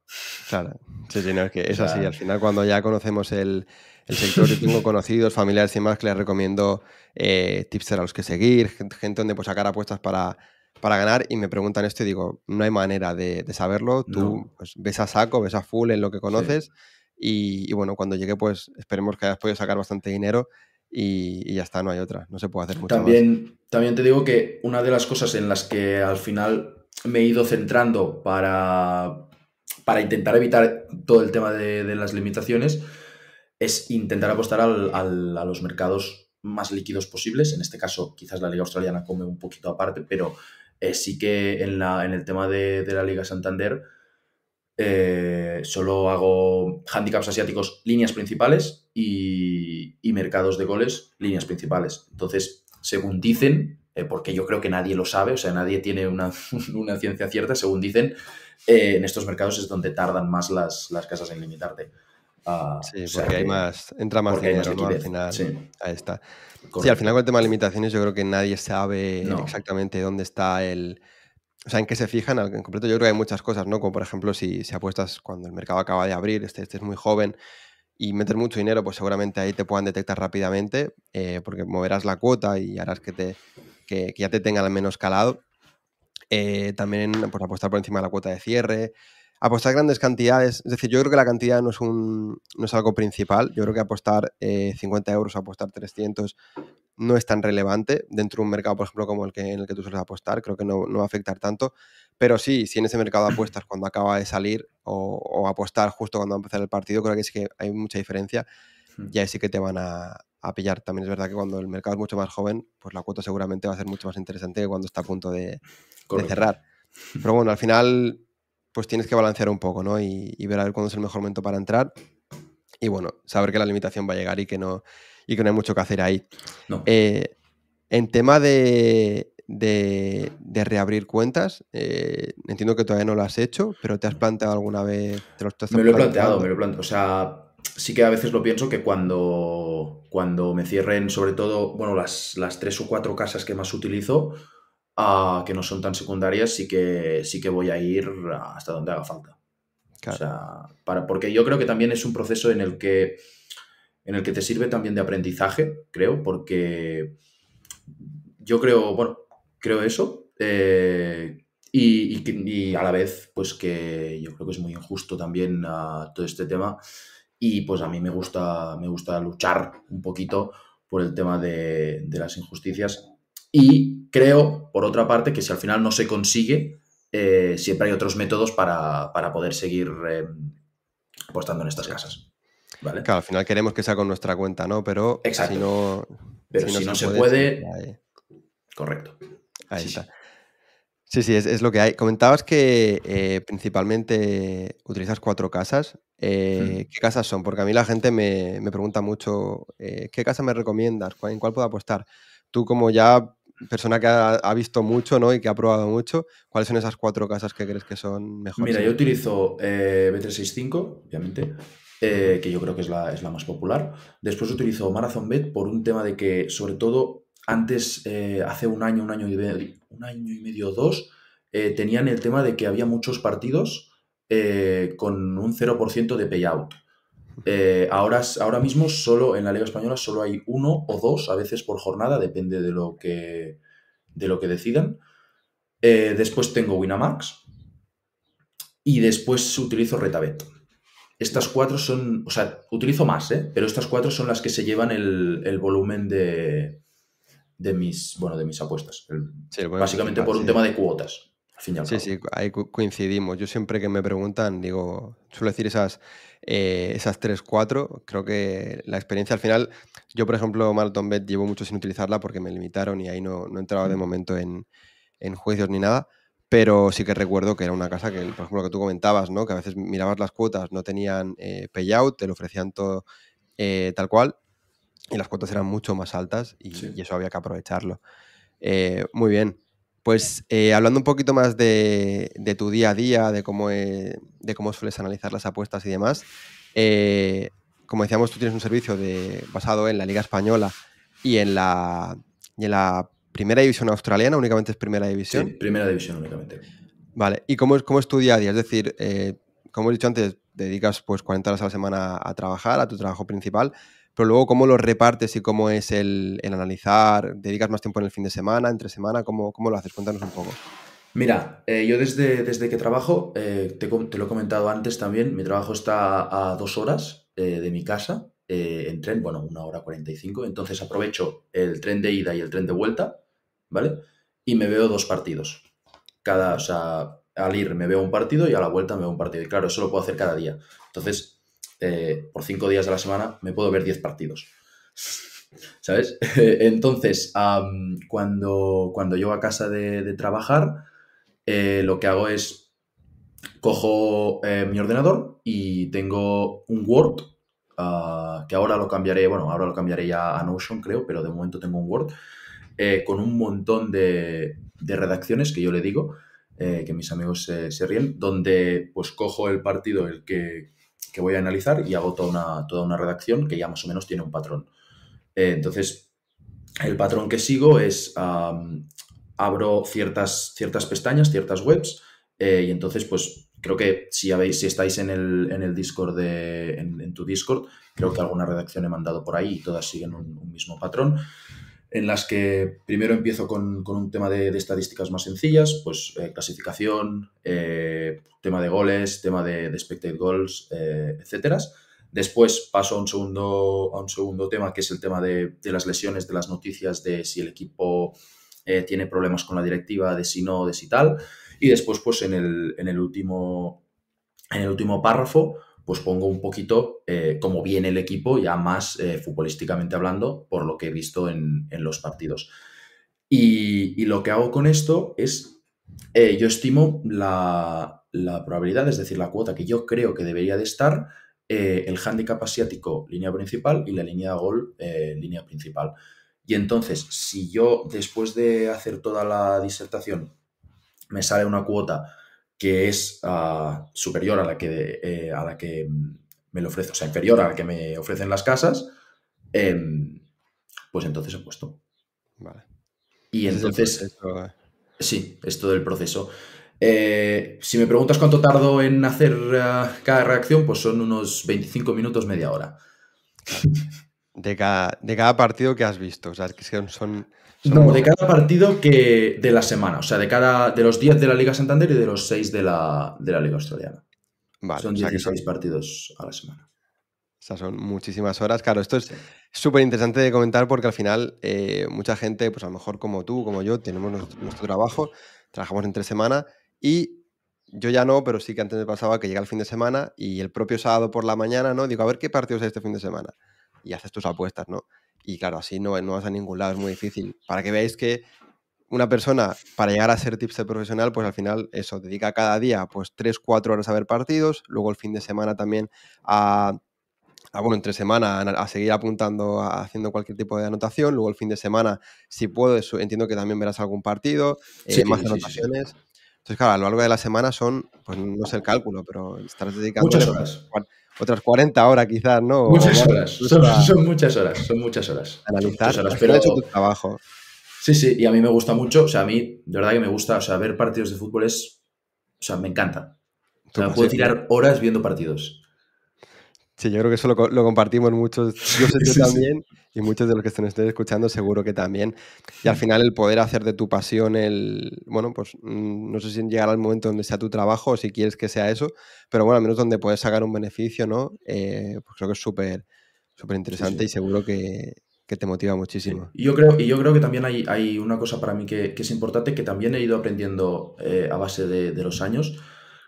Claro, sí, sí, no, es que O es así. Al sea, final, cuando ya conocemos el sector, yo tengo conocidos, familiares y más que les recomiendo tips a los que seguir, gente donde pues sacar apuestas para ganar y me preguntan esto y digo, no hay manera de saberlo. Tú no, pues ves a saco, ves a full en lo que sí. conoces y bueno, cuando llegue pues esperemos que hayas podido sacar bastante dinero y ya está, no hay otra, no se puede hacer mucho más. También te digo que una de las cosas en las que al final me he ido centrando para intentar evitar todo el tema de las limitaciones es intentar apostar a los mercados más líquidos posibles. En este caso, quizás la Liga Australiana come un poquito aparte, pero sí que en el tema de la Liga Santander solo hago handicaps asiáticos, líneas principales y mercados de goles, líneas principales. Entonces, según dicen, porque yo creo que nadie lo sabe, o sea, nadie tiene una ciencia cierta, según dicen, en estos mercados es donde tardan más las casas en limitarte. O Sí, sea porque que, entra más porque hay más dinero, ¿no? Al liquidez. final, Sí, ahí está. Sí, al final con correcto. el tema de limitaciones yo creo que nadie sabe No, exactamente dónde está o sea, en qué se fijan. En concreto yo creo que hay muchas cosas, ¿no? Como por ejemplo si apuestas cuando el mercado acaba de abrir, este es muy joven y metes mucho dinero, pues seguramente ahí te puedan detectar rápidamente, porque moverás la cuota y harás que ya te tengan al menos calado. También, pues, apostar por encima de la cuota de cierre, apostar grandes cantidades. Es decir, yo creo que la cantidad no es algo principal. Yo creo que apostar 50 euros o apostar 300 no es tan relevante dentro de un mercado, por ejemplo, como en el que tú sueles apostar. Creo que no va a afectar tanto. Pero sí, si en ese mercado apuestas cuando acaba de salir o apostar justo cuando va a empezar el partido, creo que sí que hay mucha diferencia y ahí sí que te van a pillar. También es verdad que cuando el mercado es mucho más joven, pues la cuota seguramente va a ser mucho más interesante que cuando está a punto de correcto. cerrar. Pero bueno, al final, pues tienes que balancear un poco, ¿no? Y ver a ver cuándo es el mejor momento para entrar. Y bueno, saber que la limitación va a llegar y que no hay mucho que hacer ahí. No. Eh, en tema de reabrir cuentas, entiendo que todavía no lo has hecho, pero ¿te has planteado alguna vez, te lo estás Me lo he planteado, me planteando? lo he planteado. O sea, sí que a veces lo pienso que cuando me cierren, sobre todo, bueno, las 3 o 4 casas que más utilizo, que no son tan secundarias, sí que voy a ir hasta donde haga falta. O Claro, sea, porque yo creo que también es un proceso en el que te sirve también de aprendizaje, creo, porque yo creo, bueno, creo eso. Y a la vez, pues que yo creo que es muy injusto también todo este tema. Y pues a mí me gusta luchar un poquito por el tema de las injusticias. Y creo, por otra parte, que si al final no se consigue, siempre hay otros métodos para poder seguir apostando en estas Sí. casas, ¿vale? Claro, al final queremos que sea con nuestra cuenta, ¿no? Pero si Exacto. no, Pero si no si no se se puede, siempre puede, hay. correcto. Ahí Sí, está. sí. Sí, sí, es lo que hay. Comentabas que principalmente utilizas 4 casas. Mm. ¿Qué casas son? Porque a mí la gente me pregunta mucho, ¿qué casa me recomiendas? ¿En cuál puedo apostar? Tú como ya persona que ha visto mucho, ¿no? Y que ha probado mucho, ¿cuáles son esas 4 casas que crees que son mejores Mira, en yo este utilizo Bet365, obviamente, Ujú. que yo creo que es la más popular. Después utilizo MarathonBet por un tema de que, sobre todo, antes, hace un año y medio, o dos, tenían el tema de que había muchos partidos con un 0% de payout. Ahora mismo solo en la Liga Española solo hay uno o dos, a veces por jornada, depende de lo que decidan. Después tengo Winamax y después utilizo Retabet. Estas Vale. 4 son, o sea, utilizo más, ¿eh? Pero estas 4 son las que se llevan el volumen de mis apuestas. Sí, el volumen Básicamente principal, por un sí. tema de cuotas, al fin y al Sí, cabo. sí, ahí coincidimos. Yo siempre que me preguntan, digo, suelo decir esas 3 4. Creo que la experiencia al final, yo por ejemplo, MarathonBet llevo mucho sin utilizarla porque me limitaron y ahí no he entrado de Mm. momento en juicios ni nada, pero sí que recuerdo que era una casa que, por ejemplo, lo que tú comentabas, ¿no? Que a veces mirabas las cuotas, no tenían payout, te lo ofrecían todo tal cual y las cuotas eran mucho más altas y Sí. eso había que aprovecharlo. Muy bien. Pues hablando un poquito más de tu día a día, de cómo sueles analizar las apuestas y demás, eh, como decíamos, tú tienes un servicio basado en la Liga Española y y en la Primera División Australiana, únicamente es Primera Sí, División. primera división únicamente. Vale, ¿y cómo es tu día a día? Es decir, como he dicho antes, dedicas pues 40 horas a la semana a trabajar, a tu trabajo principal, pero luego cómo lo repartes y cómo es el analizar, ¿dedicas más tiempo en el fin de semana, entre semana? ¿Cómo lo haces? Cuéntanos un poco. Mira, yo desde que trabajo, te lo he comentado antes también, mi trabajo está a 2 horas de mi casa, en tren, bueno, 1 hora 45, entonces aprovecho el tren de ida y el tren de vuelta, ¿vale? Y me veo 2 partidos. O sea, al ir me veo un partido y a la vuelta me veo un partido. Y claro, eso lo puedo hacer cada día. Entonces, por 5 días a la semana me puedo ver 10 partidos. ¿Sabes? Entonces, cuando llego a casa de trabajar, lo que hago es cojo mi ordenador y tengo un Word, que ahora lo cambiaré ya a Notion, creo, pero de momento tengo un Word con un montón de redacciones que yo le digo, que mis amigos se ríen, donde pues cojo el partido el que voy a analizar y hago toda una redacción que ya más o menos tiene un patrón. Entonces, el patrón que sigo es, abro ciertas pestañas, ciertas webs, y entonces, pues, creo que si estáis en el Discord, en tu Discord, creo que alguna redacción he mandado por ahí y todas siguen un mismo patrón, en las que primero empiezo con un tema de estadísticas más sencillas, pues clasificación, tema de goles, tema de expected goals, etcétera. Después paso a un segundo tema, que es el tema de las lesiones, de las noticias, de si el equipo tiene problemas con la directiva, de si no, de si tal. Y después, pues en el último párrafo, pues pongo un poquito cómo viene el equipo, ya más futbolísticamente hablando, por lo que he visto en los partidos. Y lo que hago con esto es, yo estimo la probabilidad, es decir, la cuota que yo creo que debería de estar, el handicap asiático, línea principal, y la línea de gol, línea principal. Y entonces, si yo, después de hacer toda la disertación, me sale una cuota que es superior a la que me lo ofrece, o sea, inferior a la que me ofrecen las casas, pues entonces he puesto. Vale. Y Ese es el entonces, proceso. sí, es todo el proceso. Si me preguntas cuánto tardo en hacer cada reacción, pues son unos 25 minutos, media hora. Claro. De cada partido que has visto. O sea, es que son No, de muchas. cada partido de la semana, o sea, de los 10 de la Liga Santander y de los 6 de la Liga Australiana. Vale, Son o sea que 16 partidos a la semana. son muchísimas horas. Claro, esto es Sí. súper interesante de comentar porque al final mucha gente, pues a lo mejor como tú, como yo, tenemos nuestro trabajo, trabajamos entre semana y yo ya no, pero sí que antes me pasaba que llega el fin de semana y el propio sábado por la mañana, ¿no? Digo, a ver qué partidos hay este fin de semana. Y haces tus apuestas, ¿no? Y claro, así no vas a ningún lado, es muy difícil. Para que veáis que una persona, para llegar a ser tipster profesional, pues al final eso, dedica cada día pues 3-4 horas a ver partidos, luego el fin de semana también bueno, entre semana a seguir apuntando, haciendo cualquier tipo de anotación, luego el fin de semana, si puedo, entiendo que también verás algún partido, Sí, más sí, sí, sí. anotaciones. Entonces, claro, a lo largo de la semana son, pues no sé el cálculo, pero estarás Muchas dedicándole pues, horas. otras 40 horas quizás, ¿no? O Muchas más horas. incluso Son muchas horas. Son muchas horas. Son muchas analizar. horas, Al final es tu pero trabajo. sí, sí, y a mí me gusta mucho. O sea, a mí, de verdad que me gusta. O sea, ver partidos de fútbol es. O sea, me encanta. O Tu sea, me puedo pasión, ¿no? tirar horas viendo partidos. Sí, yo creo que eso lo compartimos muchos. Yo sé yo Sí, sí. también, y muchos de los que nos estén escuchando seguro que también. Y al final el poder hacer de tu pasión bueno, pues no sé si llegará el momento donde sea tu trabajo o si quieres que sea eso, pero bueno, al menos donde puedes sacar un beneficio, ¿no? Pues creo que es súper Sí, interesante y sí. seguro que te motiva Sí. muchísimo. Y yo creo que también hay una cosa para mí que es importante, que también he ido aprendiendo a base de los años.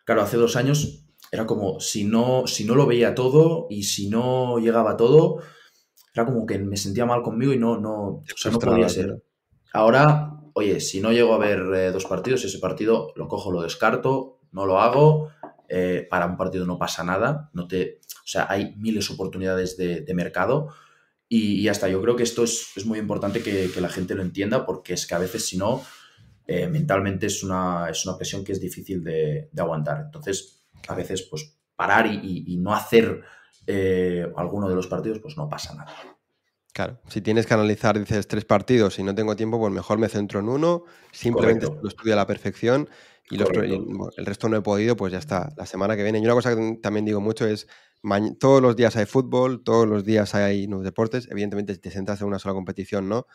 Claro, hace 2 años era como si no lo veía todo y si no llegaba todo, era como que me sentía mal conmigo y o Te sea, no podía frustrabas, ¿no? ser. Ahora, oye, si no llego a ver 2 partidos, ese partido lo cojo, lo descarto, no lo hago. Para un partido no pasa nada. O sea, hay miles de oportunidades de mercado y ya está. Yo creo que esto es muy importante que la gente lo entienda, porque es que a veces, si no, mentalmente es una presión que es difícil de aguantar. Entonces, a Claro. veces, pues, parar y no hacer alguno de los partidos, pues no pasa nada. Claro, si tienes que analizar, dices, 3 partidos y no tengo tiempo, pues mejor me centro en uno, simplemente Correcto, lo estudio a la perfección y correcto. bueno, el resto no he podido, pues ya está, la semana que viene. Y una cosa que también digo mucho es, todos los días hay fútbol, todos los días hay nuevos deportes, evidentemente si te centras en una sola competición, ¿no?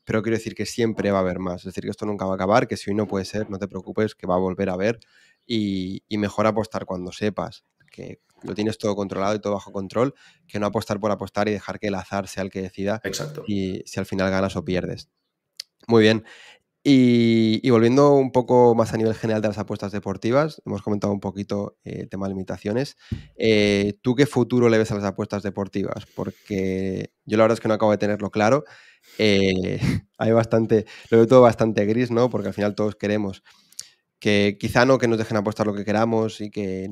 Pero quiero decir que siempre va a haber más, es decir, que esto nunca va a acabar, que si hoy no puede ser, no te preocupes, que va a volver a haber y mejor apostar cuando sepas que lo tienes todo controlado y todo bajo control, que no apostar por apostar y dejar que el azar sea el que decida Exacto. si al final ganas o pierdes. Muy bien. Y volviendo un poco más a nivel general de las apuestas deportivas, hemos comentado un poquito el tema de limitaciones. ¿Tú qué futuro le ves a las apuestas deportivas? Porque yo la verdad es que no acabo de tenerlo claro. Hay bastante, lo veo todo bastante gris, ¿no? Porque al final todos queremos que quizá no que nos dejen apostar lo que queramos y que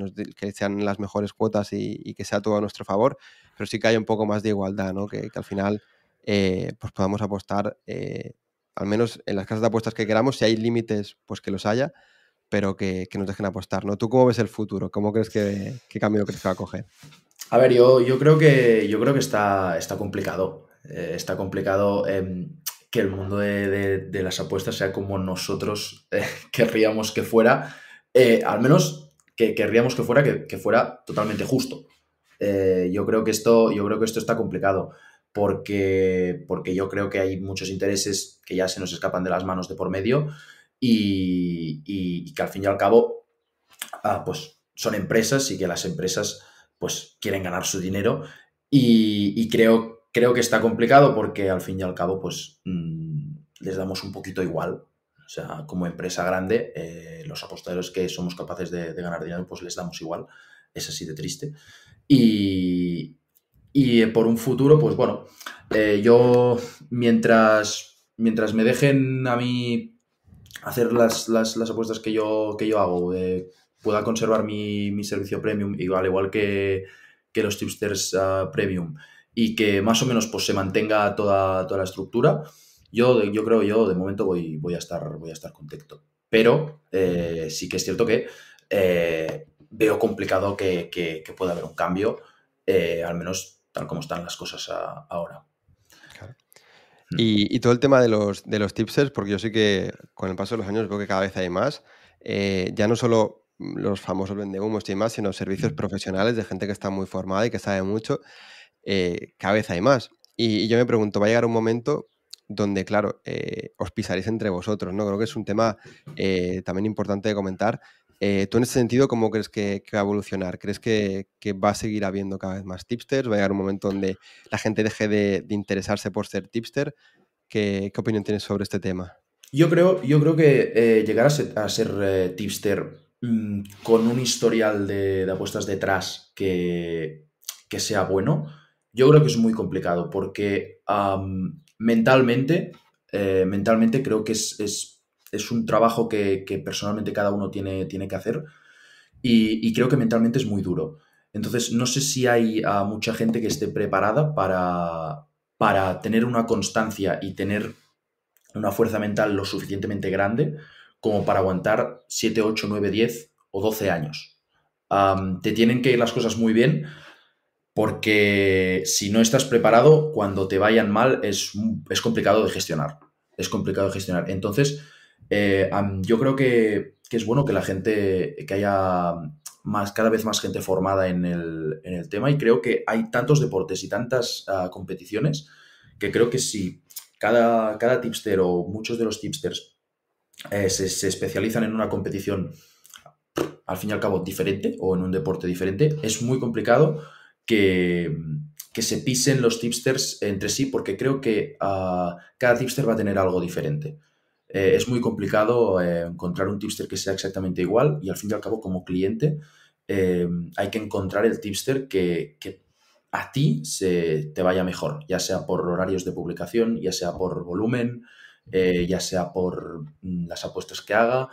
sean las mejores cuotas y que sea todo a nuestro favor, pero sí que haya un poco más de igualdad, ¿no? Que al final pues podamos apostar, al menos en las casas de apuestas que queramos, si hay límites, pues que los haya, pero que nos dejen apostar, ¿no? ¿Tú cómo ves el futuro? ¿Cómo crees qué camino crees que va a coger? A ver, yo creo que está complicado. Está complicado que el mundo de las apuestas sea como nosotros querríamos que fuera. Al menos que querríamos que fuera totalmente justo. Yo creo que esto está complicado, porque yo creo que hay muchos intereses que ya se nos escapan de las manos de por medio y que al fin y al cabo, pues son empresas, y que las empresas pues quieren ganar su dinero, y creo que está complicado, porque al fin y al cabo pues les damos un poquito igual. O sea, como empresa grande, los apostadores que somos capaces de ganar dinero, pues les damos igual. Es así de triste. Y por un futuro, pues bueno, yo mientras me dejen a mí hacer las apuestas que yo hago, pueda conservar mi servicio premium, y al igual que los tipsters premium, y que más o menos pues se mantenga toda la estructura, yo creo, yo de momento voy a estar contento. Pero sí que es cierto que veo complicado que pueda haber un cambio, al menos tal como están las cosas ahora. Claro. Mm. Y todo el tema de los tipsters, porque yo sí que con el paso de los años veo que cada vez hay más, ya no solo los famosos vendehumos y demás, sino servicios profesionales de gente que está muy formada y que sabe mucho, cada vez hay más. Y yo me pregunto, va a llegar un momento donde, claro, os pisaréis entre vosotros, ¿no? Creo que es un tema también importante de comentar. Tú en ese sentido, ¿cómo crees que va a evolucionar? ¿Crees que va a seguir habiendo cada vez más tipsters? ¿Va a llegar un momento donde la gente deje de interesarse por ser tipster? ¿Qué opinión tienes sobre este tema? Yo creo que llegar a ser tipster. con un historial de apuestas detrás que sea bueno, yo creo que es muy complicado porque mentalmente creo que es un trabajo que personalmente cada uno tiene que hacer y creo que mentalmente es muy duro. Entonces, no sé si hay mucha gente que esté preparada para tener una constancia y tener una fuerza mental lo suficientemente grande como para aguantar 7 8 9 10 o 12 años. Te tienen que ir las cosas muy bien porque si no estás preparado, cuando te vayan mal es complicado de gestionar. Es complicado de gestionar. Entonces, yo creo que es bueno que la gente, que haya cada vez más gente formada en el tema y creo que hay tantos deportes y tantas competiciones que creo que si cada tipster o muchos de los tipsters se especializan en una competición al fin y al cabo diferente o en un deporte diferente, es muy complicado que, que se pisen los tipsters entre sí porque creo que cada tipster va a tener algo diferente. Es muy complicado encontrar un tipster que sea exactamente igual y al fin y al cabo como cliente hay que encontrar el tipster que a ti te vaya mejor, ya sea por horarios de publicación, ya sea por volumen, ya sea por las apuestas que haga,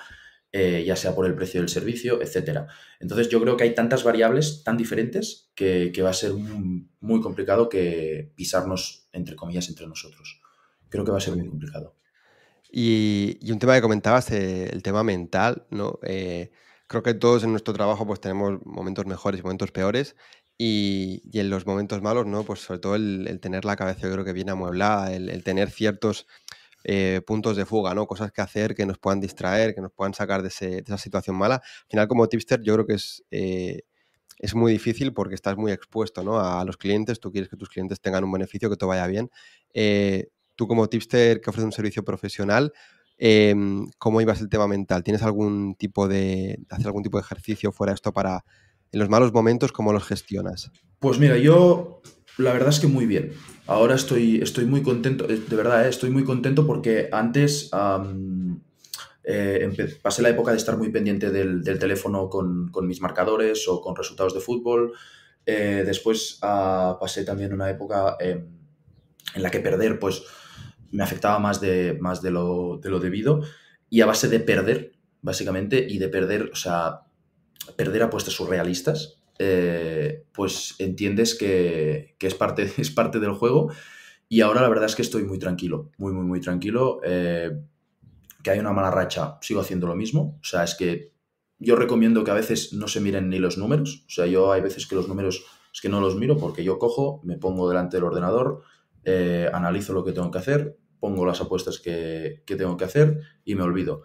ya sea por el precio del servicio, etcétera. Entonces yo creo que hay tantas variables tan diferentes que va a ser muy complicado que pisarnos, entre comillas, entre nosotros. Creo que va a ser Muy muy bien. complicado. Y un tema que comentabas, el tema mental, ¿no? Creo que todos en nuestro trabajo pues tenemos momentos mejores y momentos peores y en los momentos malos, ¿no? Pues sobre todo el tener la cabeza yo creo que bien amueblada, el tener ciertos puntos de fuga, ¿no? Cosas que hacer que nos puedan distraer, que nos puedan sacar de esa situación mala. Al final como tipster yo creo que es muy difícil porque estás muy expuesto, ¿no? A los clientes, tú quieres que tus clientes tengan un beneficio, que todo vaya bien. Tú como tipster que ofrece un servicio profesional, ¿cómo ibas el tema mental? ¿Tienes algún tipo hacer algún tipo de ejercicio fuera de esto para, en los malos momentos, cómo los gestionas? Pues mira, yo la verdad es que muy bien. Ahora estoy muy contento, de verdad, estoy muy contento porque antes pasé la época de estar muy pendiente del teléfono con mis marcadores o con resultados de fútbol. Después pasé también una época en la que perder pues me afectaba más de lo debido y a base de perder, básicamente, y de perder, o sea, perder apuestas surrealistas, pues entiendes que es parte del juego y ahora la verdad es que estoy muy tranquilo, muy, muy, muy tranquilo. Que hay una mala racha, sigo haciendo lo mismo. O sea, es que yo recomiendo que a veces no se miren ni los números. O sea, yo hay veces que los números es que no los miro porque yo cojo, me pongo delante del ordenador, analizo lo que tengo que hacer, pongo las apuestas que tengo que hacer y me olvido.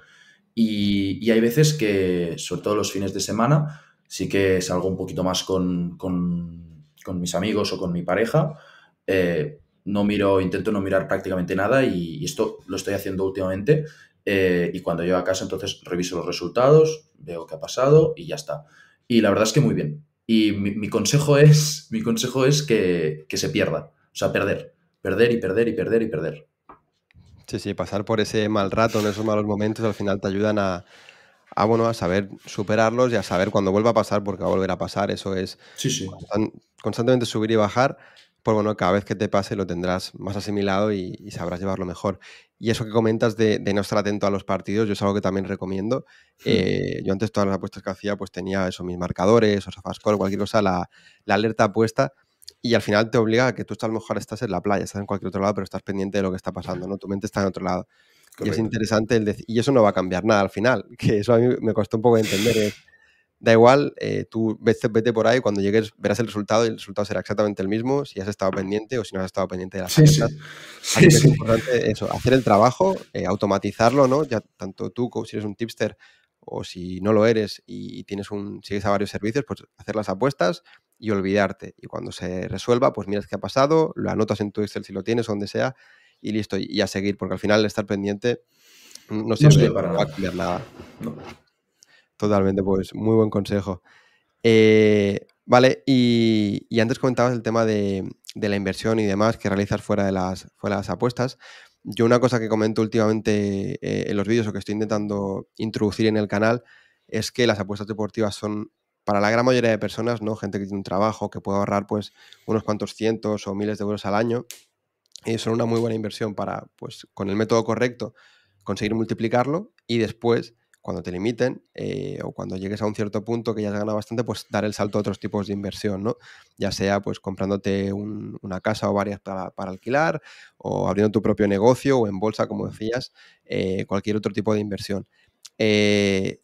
Y hay veces que, sobre todo los fines de semana, sí que salgo un poquito más con mis amigos o con mi pareja. Intento no mirar prácticamente nada y esto lo estoy haciendo últimamente. Y cuando llego a casa, entonces reviso los resultados, veo qué ha pasado y ya está. Y la verdad es que muy bien. Y mi consejo es que se pierda. O sea, perder. Perder y perder y perder y perder. Sí, sí, pasar por ese mal rato, en esos malos momentos, al final te ayudan bueno, a saber superarlos y a saber cuando vuelva a pasar, porque va a volver a pasar. Eso es Sí, sí. constantemente subir y bajar, pues bueno, cada vez que te pase lo tendrás más asimilado y sabrás llevarlo mejor. Y eso que comentas de no estar atento a los partidos, yo es algo que también recomiendo. Hmm. Yo antes todas las apuestas que hacía, pues tenía eso, mis marcadores, o Sofascore, cualquier cosa, la alerta puesta, y al final te obliga a que tú a lo mejor estás en la playa, estás en cualquier otro lado, pero estás pendiente de lo que está pasando, ¿no? Tu mente está en otro lado. Y es Correcto. interesante y eso no va a cambiar nada al final, que eso a mí me costó un poco de entender. Da igual, tú vete por ahí, cuando llegues verás el resultado y el resultado será exactamente el mismo si has estado pendiente o si no has estado pendiente de las Sí, alertas. sí. Sí, Así que es sí. importante eso, hacer el trabajo, automatizarlo, ¿no? Ya tanto tú como si eres un tipster o si no lo eres y sigues a varios servicios, pues hacer las apuestas y olvidarte. Y cuando se resuelva, pues miras qué ha pasado, lo anotas en tu Excel si lo tienes o donde sea y listo, y a seguir, porque al final el estar pendiente no No sirve, sirve para no va a nada. cambiar nada. No. Totalmente, pues muy buen consejo. Vale, y antes comentabas el tema de la inversión y demás que realizas fuera de las apuestas. Yo una cosa que comento últimamente en los vídeos o que estoy intentando introducir en el canal es que las apuestas deportivas son, para la gran mayoría de personas, ¿no? Gente que tiene un trabajo, que puede ahorrar pues unos cuantos cientos o miles de euros al año, y son una muy buena inversión para, pues, con el método correcto, conseguir multiplicarlo y después, cuando te limiten o cuando llegues a un cierto punto que ya has ganado bastante, pues dar el salto a otros tipos de inversión, ¿no? Ya sea pues comprándote una casa o varias para alquilar, o abriendo tu propio negocio, o en bolsa, como decías, cualquier otro tipo de inversión. Eh,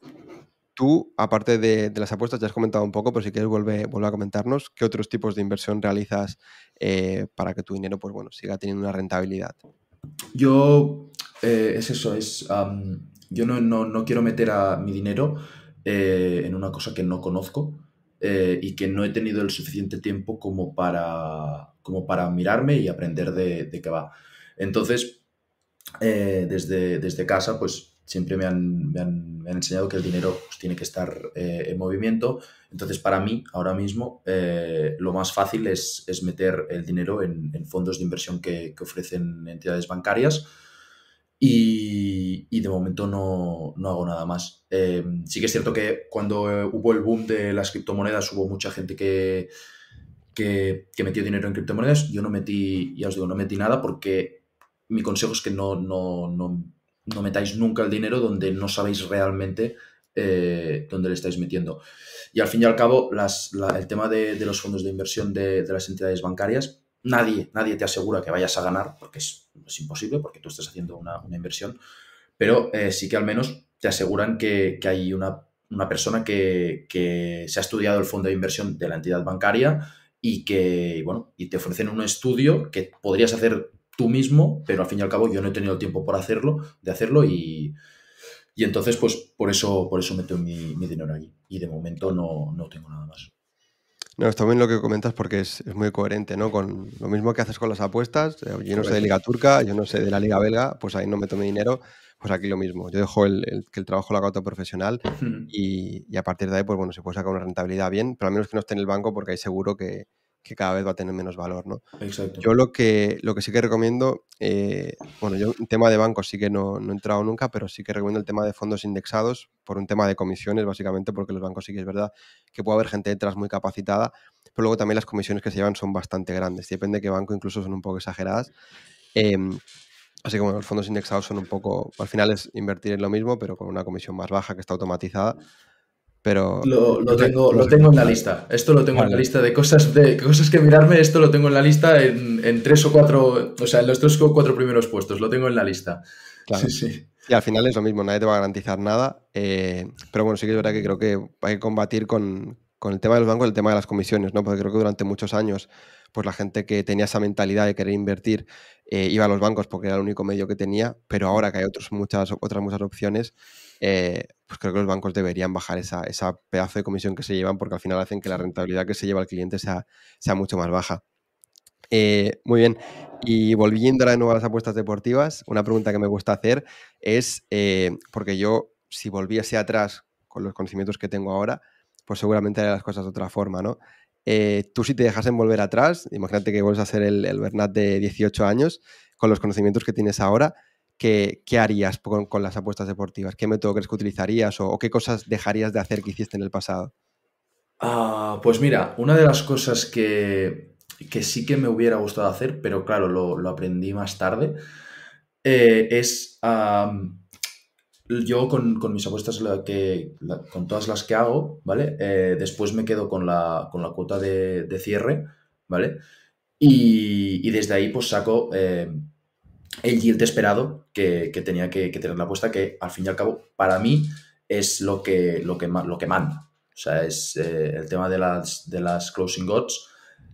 Tú, aparte de las apuestas, ya has comentado un poco, pero si quieres vuelve a comentarnos qué otros tipos de inversión realizas para que tu dinero, pues bueno, siga teniendo una rentabilidad. Yo, es eso, yo no quiero meter a mi dinero en una cosa que no conozco y que no he tenido el suficiente tiempo como para mirarme y aprender de qué va. Entonces, desde casa, pues siempre me han enseñado que el dinero pues, tiene que estar en movimiento. Entonces, para mí, ahora mismo, lo más fácil es meter el dinero en fondos de inversión que ofrecen entidades bancarias y de momento no hago nada más. Sí que es cierto que cuando hubo el boom de las criptomonedas hubo mucha gente que metió dinero en criptomonedas. Yo no metí, ya os digo, no metí nada porque mi consejo es que no metáis nunca el dinero donde no sabéis realmente dónde le estáis metiendo. Y al fin y al cabo, el tema de los fondos de inversión de las entidades bancarias, nadie te asegura que vayas a ganar, porque es imposible, porque tú estás haciendo una inversión, pero sí que al menos te aseguran que hay una persona que se ha estudiado el fondo de inversión de la entidad bancaria y que, bueno, y te ofrecen un estudio que podrías hacer tú mismo, pero al fin y al cabo yo no he tenido el tiempo de hacerlo y entonces pues por eso meto mi dinero allí y de momento no tengo nada más. No, está bien lo que comentas porque es muy coherente, ¿no? Con lo mismo que haces con las apuestas, yo no sé de Correcto. liga turca, yo no sé de la liga belga, pues ahí no meto mi dinero, pues aquí lo mismo. Yo dejo que el trabajo lo haga otro profesional y a partir de ahí, pues bueno, se puede sacar una rentabilidad bien, pero al menos que no esté en el banco porque ahí seguro que cada vez va a tener menos valor, ¿no? Exacto. Yo lo que sí que recomiendo, bueno, yo en tema de bancos sí que no he entrado nunca, pero sí que recomiendo el tema de fondos indexados por un tema de comisiones, básicamente, porque los bancos sí que es verdad que puede haber gente detrás muy capacitada, pero luego también las comisiones que se llevan son bastante grandes. Depende de qué banco, incluso son un poco exageradas. Em, Así que bueno, los fondos indexados son un poco, al final es invertir en lo mismo, pero con una comisión más baja que está automatizada. Pero Lo tengo, no lo sé qué tengo en la opinas. lista. Esto lo tengo en la Vale, lista de cosas que mirarme. Esto lo tengo en la lista en tres o cuatro, o sea, en los tres o cuatro primeros puestos. Lo tengo en la lista. Sí, claro. sí. Sí, al final es lo mismo, nadie te va a garantizar nada. Pero bueno, sí que es verdad que creo que hay que combatir con el tema de los bancos, el tema de las comisiones, ¿no? Porque creo que durante muchos años, pues la gente que tenía esa mentalidad de querer invertir iba a los bancos porque era el único medio que tenía, pero ahora que hay otras muchas opciones, pues creo que los bancos deberían bajar esa pedazo de comisión que se llevan porque al final hacen que la rentabilidad que se lleva el cliente sea mucho más baja. Muy bien. Y volviendo ahora de nuevo a las apuestas deportivas, una pregunta que me gusta hacer es, porque yo, si volviese atrás con los conocimientos que tengo ahora, pues seguramente haría las cosas de otra forma, ¿no? Tú si te dejasen volver atrás, imagínate que vuelves a ser el Bernat de 18 años, con los conocimientos que tienes ahora, ¿qué harías con las apuestas deportivas? ¿Qué método crees que utilizarías o qué cosas dejarías de hacer que hiciste en el pasado? Pues mira, una de las cosas que sí que me hubiera gustado hacer, pero claro, lo aprendí más tarde, es yo con mis apuestas, con todas las que hago, ¿vale? Después me quedo con la cuota de cierre, ¿vale? Y desde ahí pues saco el yield esperado que tenía que tener la apuesta, que al fin y al cabo para mí es lo que manda. O sea, es el tema de las closing odds,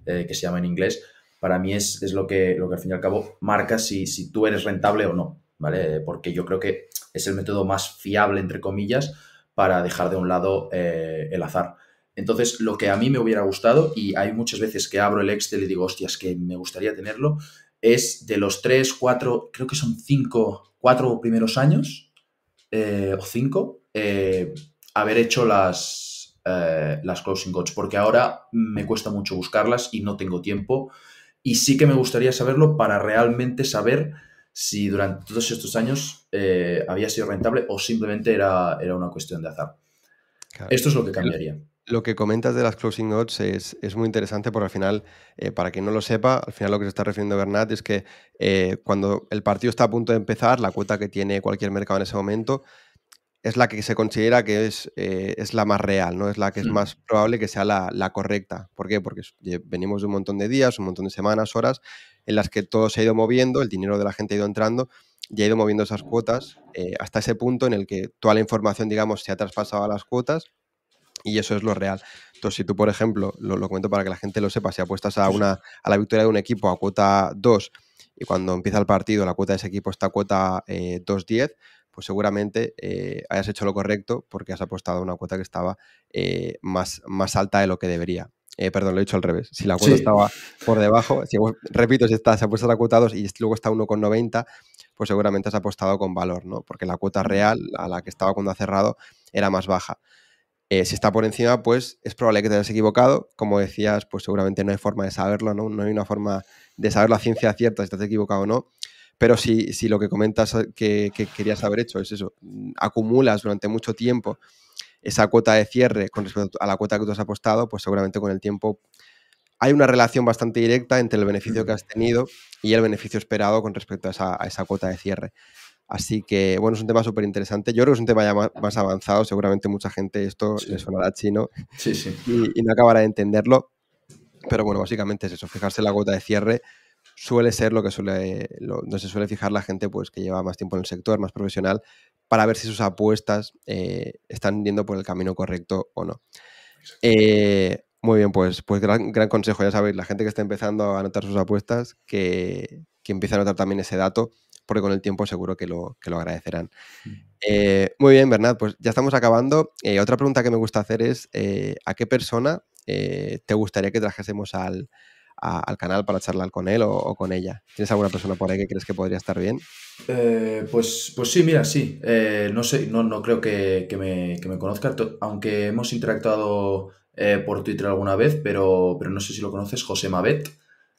que se llama en inglés, para mí es lo que al fin y al cabo marca si tú eres rentable o no, ¿vale? Porque yo creo que es el método más fiable, entre comillas, para dejar de un lado el azar. Entonces, lo que a mí me hubiera gustado, y hay muchas veces que abro el Excel y digo, hostias, que me gustaría tenerlo, es de los 3, 4, creo que son 4 primeros años, o 5, haber hecho las closing odds, porque ahora me cuesta mucho buscarlas y no tengo tiempo. Y sí que me gustaría saberlo para realmente saber si durante todos estos años había sido rentable o simplemente era una cuestión de azar. Claro. Esto es lo que cambiaría. Lo que comentas de las closing odds es muy interesante porque al final, para quien no lo sepa, al final lo que se está refiriendo Bernat es que cuando el partido está a punto de empezar, la cuota que tiene cualquier mercado en ese momento es la que se considera que es la más real, ¿no? Es la que es Hmm. más probable que sea la correcta. ¿Por qué? Porque venimos de un montón de días, un montón de semanas, horas, en las que todo se ha ido moviendo, el dinero de la gente ha ido entrando y ha ido moviendo esas cuotas hasta ese punto en el que toda la información, digamos, se ha traspasado a las cuotas y eso es lo real. Entonces, si tú, por ejemplo, lo comento para que la gente lo sepa, si apuestas Sí, sí. a la victoria de un equipo a cuota 2 y cuando empieza el partido la cuota de ese equipo está a cuota 2,10, pues seguramente hayas hecho lo correcto porque has apostado a una cuota que estaba más alta de lo que debería. Perdón, lo he dicho al revés. Si la cuota Sí. estaba por debajo, repito, si apuestas a la cuota 2 y luego está 1,90, pues seguramente has apostado con valor, ¿no? Porque la cuota real, a la que estaba cuando ha cerrado, era más baja. Si está por encima, pues es probable que te hayas equivocado. Como decías, pues seguramente no hay forma de saberlo, ¿no? No hay una forma de saber la ciencia cierta si te has equivocado o no. Pero si lo que comentas que querías haber hecho es eso, acumulas durante mucho tiempo esa cuota de cierre con respecto a la cuota que tú has apostado, pues seguramente con el tiempo hay una relación bastante directa entre el beneficio que Hmm. has tenido y el beneficio esperado con respecto a esa cuota de cierre. Así que, bueno, es un tema súper interesante. Yo creo que es un tema ya más avanzado. Seguramente mucha gente esto le Sí, sonará chino sí, sí. y no acabará de entenderlo. Pero bueno, básicamente es eso. Fijarse en la cuota de cierre suele ser donde se suele fijar la gente pues, que lleva más tiempo en el sector, más profesional, para ver si sus apuestas están yendo por el camino correcto o no. Exacto. Muy bien, pues gran consejo. Ya sabéis, la gente que está empezando a anotar sus apuestas, que empiece a anotar también ese dato, porque con el tiempo seguro que lo agradecerán. Muy bien, Bernat, pues ya estamos acabando. Otra pregunta que me gusta hacer es, ¿a qué persona te gustaría que trajésemos al canal para charlar con él o con ella? ¿Tienes alguna persona por ahí que crees que podría estar bien? Pues sí, mira, sí. No sé, no creo que me conozca, aunque hemos interactuado por Twitter alguna vez, pero no sé si lo conoces, José Mabet.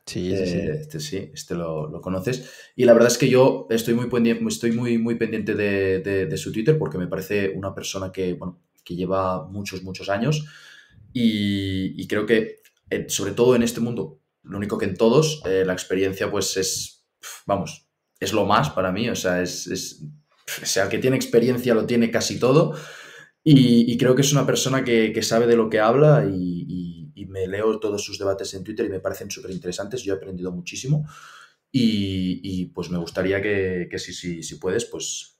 Sí, sí, sí. Este sí, este lo conoces. Y la verdad es que yo estoy muy pendiente de su Twitter porque me parece una persona que, bueno, que lleva muchos años y creo que, sobre todo en este mundo, lo único que en todos, la experiencia pues vamos, es lo más para mí, o sea, o sea, el que tiene experiencia lo tiene casi todo y creo que es una persona que sabe de lo que habla y me leo todos sus debates en Twitter y me parecen súper interesantes. Yo he aprendido muchísimo pues me gustaría que si puedes, pues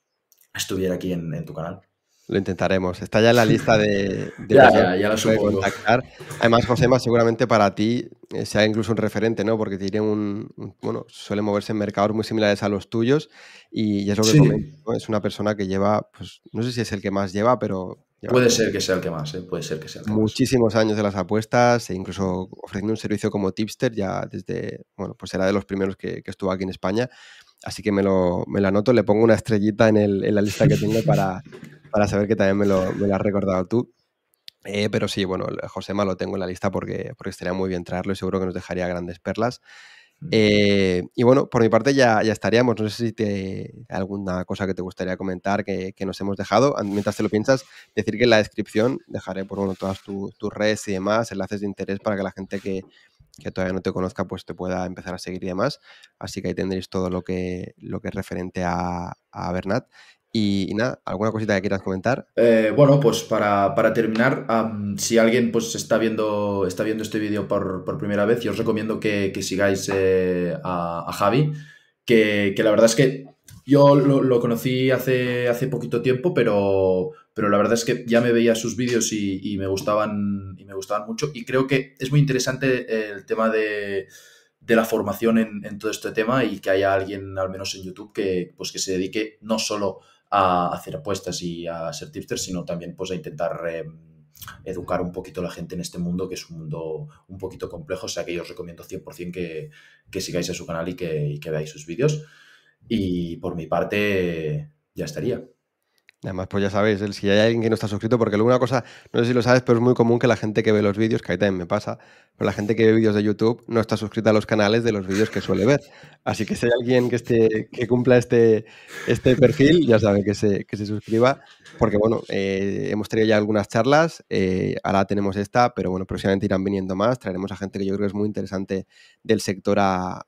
estuviera aquí en tu canal. Lo intentaremos. Está ya en la lista de Ya, personas ya, ya que lo se puede supongo. contactar. Además, Josema, seguramente para ti sea incluso un referente, ¿no? Porque tiene bueno, suele moverse en mercados muy similares a los tuyos y es lo que comento, Sí, ¿no? Es una persona que lleva, pues no sé si es el que más lleva, pero lleva puede ser que sea el que más, ¿eh? Puede ser que sea el que más. muchísimos años de las apuestas e incluso ofreciendo un servicio como tipster ya desde, bueno, pues era de los primeros que estuvo aquí en España. Así que me lo anoto, le pongo una estrellita en la lista que tengo para saber que también me lo has recordado tú. Pero sí, bueno, Josema lo tengo en la lista porque estaría muy bien traerlo y seguro que nos dejaría grandes perlas. Y bueno, por mi parte ya estaríamos. No sé si alguna cosa que te gustaría comentar que nos hemos dejado. Mientras te lo piensas, decir que en la descripción dejaré por bueno, todas tus redes y demás, enlaces de interés para que la gente que todavía no te conozca pues te pueda empezar a seguir y demás. Así que ahí tendréis todo lo que es referente a Bernat. Y nada, ¿alguna cosita que quieras comentar? Bueno, pues para terminar, si alguien pues está viendo este vídeo por primera vez, yo os recomiendo que sigáis a Javi, que la verdad es que yo lo conocí hace poquito tiempo, pero la verdad es que ya me veía sus vídeos y me gustaban mucho. Y creo que es muy interesante el tema de la formación en todo este tema y que haya alguien, al menos en YouTube, que se dedique no solo a hacer apuestas y a ser tipster, sino también pues a intentar educar un poquito a la gente en este mundo, que es un mundo un poquito complejo. O sea que yo os recomiendo 100% que sigáis a su canal y que veáis sus vídeos. Y por mi parte ya estaría. Además, pues ya sabéis, si hay alguien que no está suscrito, porque luego una cosa, no sé si lo sabes, pero es muy común que la gente que ve los vídeos, que a mí también me pasa, pero la gente que ve vídeos de YouTube no está suscrita a los canales de los vídeos que suele ver. Así que si hay alguien que cumpla este perfil, ya sabe que se suscriba, porque bueno, hemos tenido ya algunas charlas, ahora tenemos esta, pero bueno, próximamente irán viniendo más, traeremos a gente que yo creo que es muy interesante del sector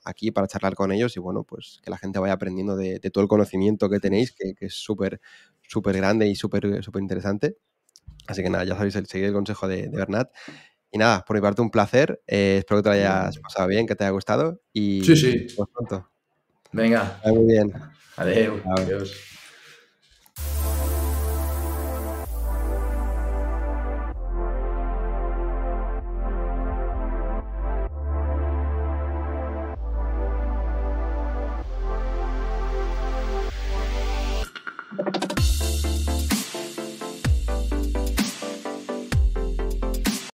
aquí para charlar con ellos y bueno, pues que la gente vaya aprendiendo de todo el conocimiento que tenéis, que es súper grande y súper interesante. Así que nada, ya sabéis, seguir el consejo de Bernat. Y nada, por mi parte un placer. Espero que te lo hayas pasado bien, que te haya gustado Sí, y sí. nos vemos pronto. Venga. Muy bien. Adeu. Chao. Adiós.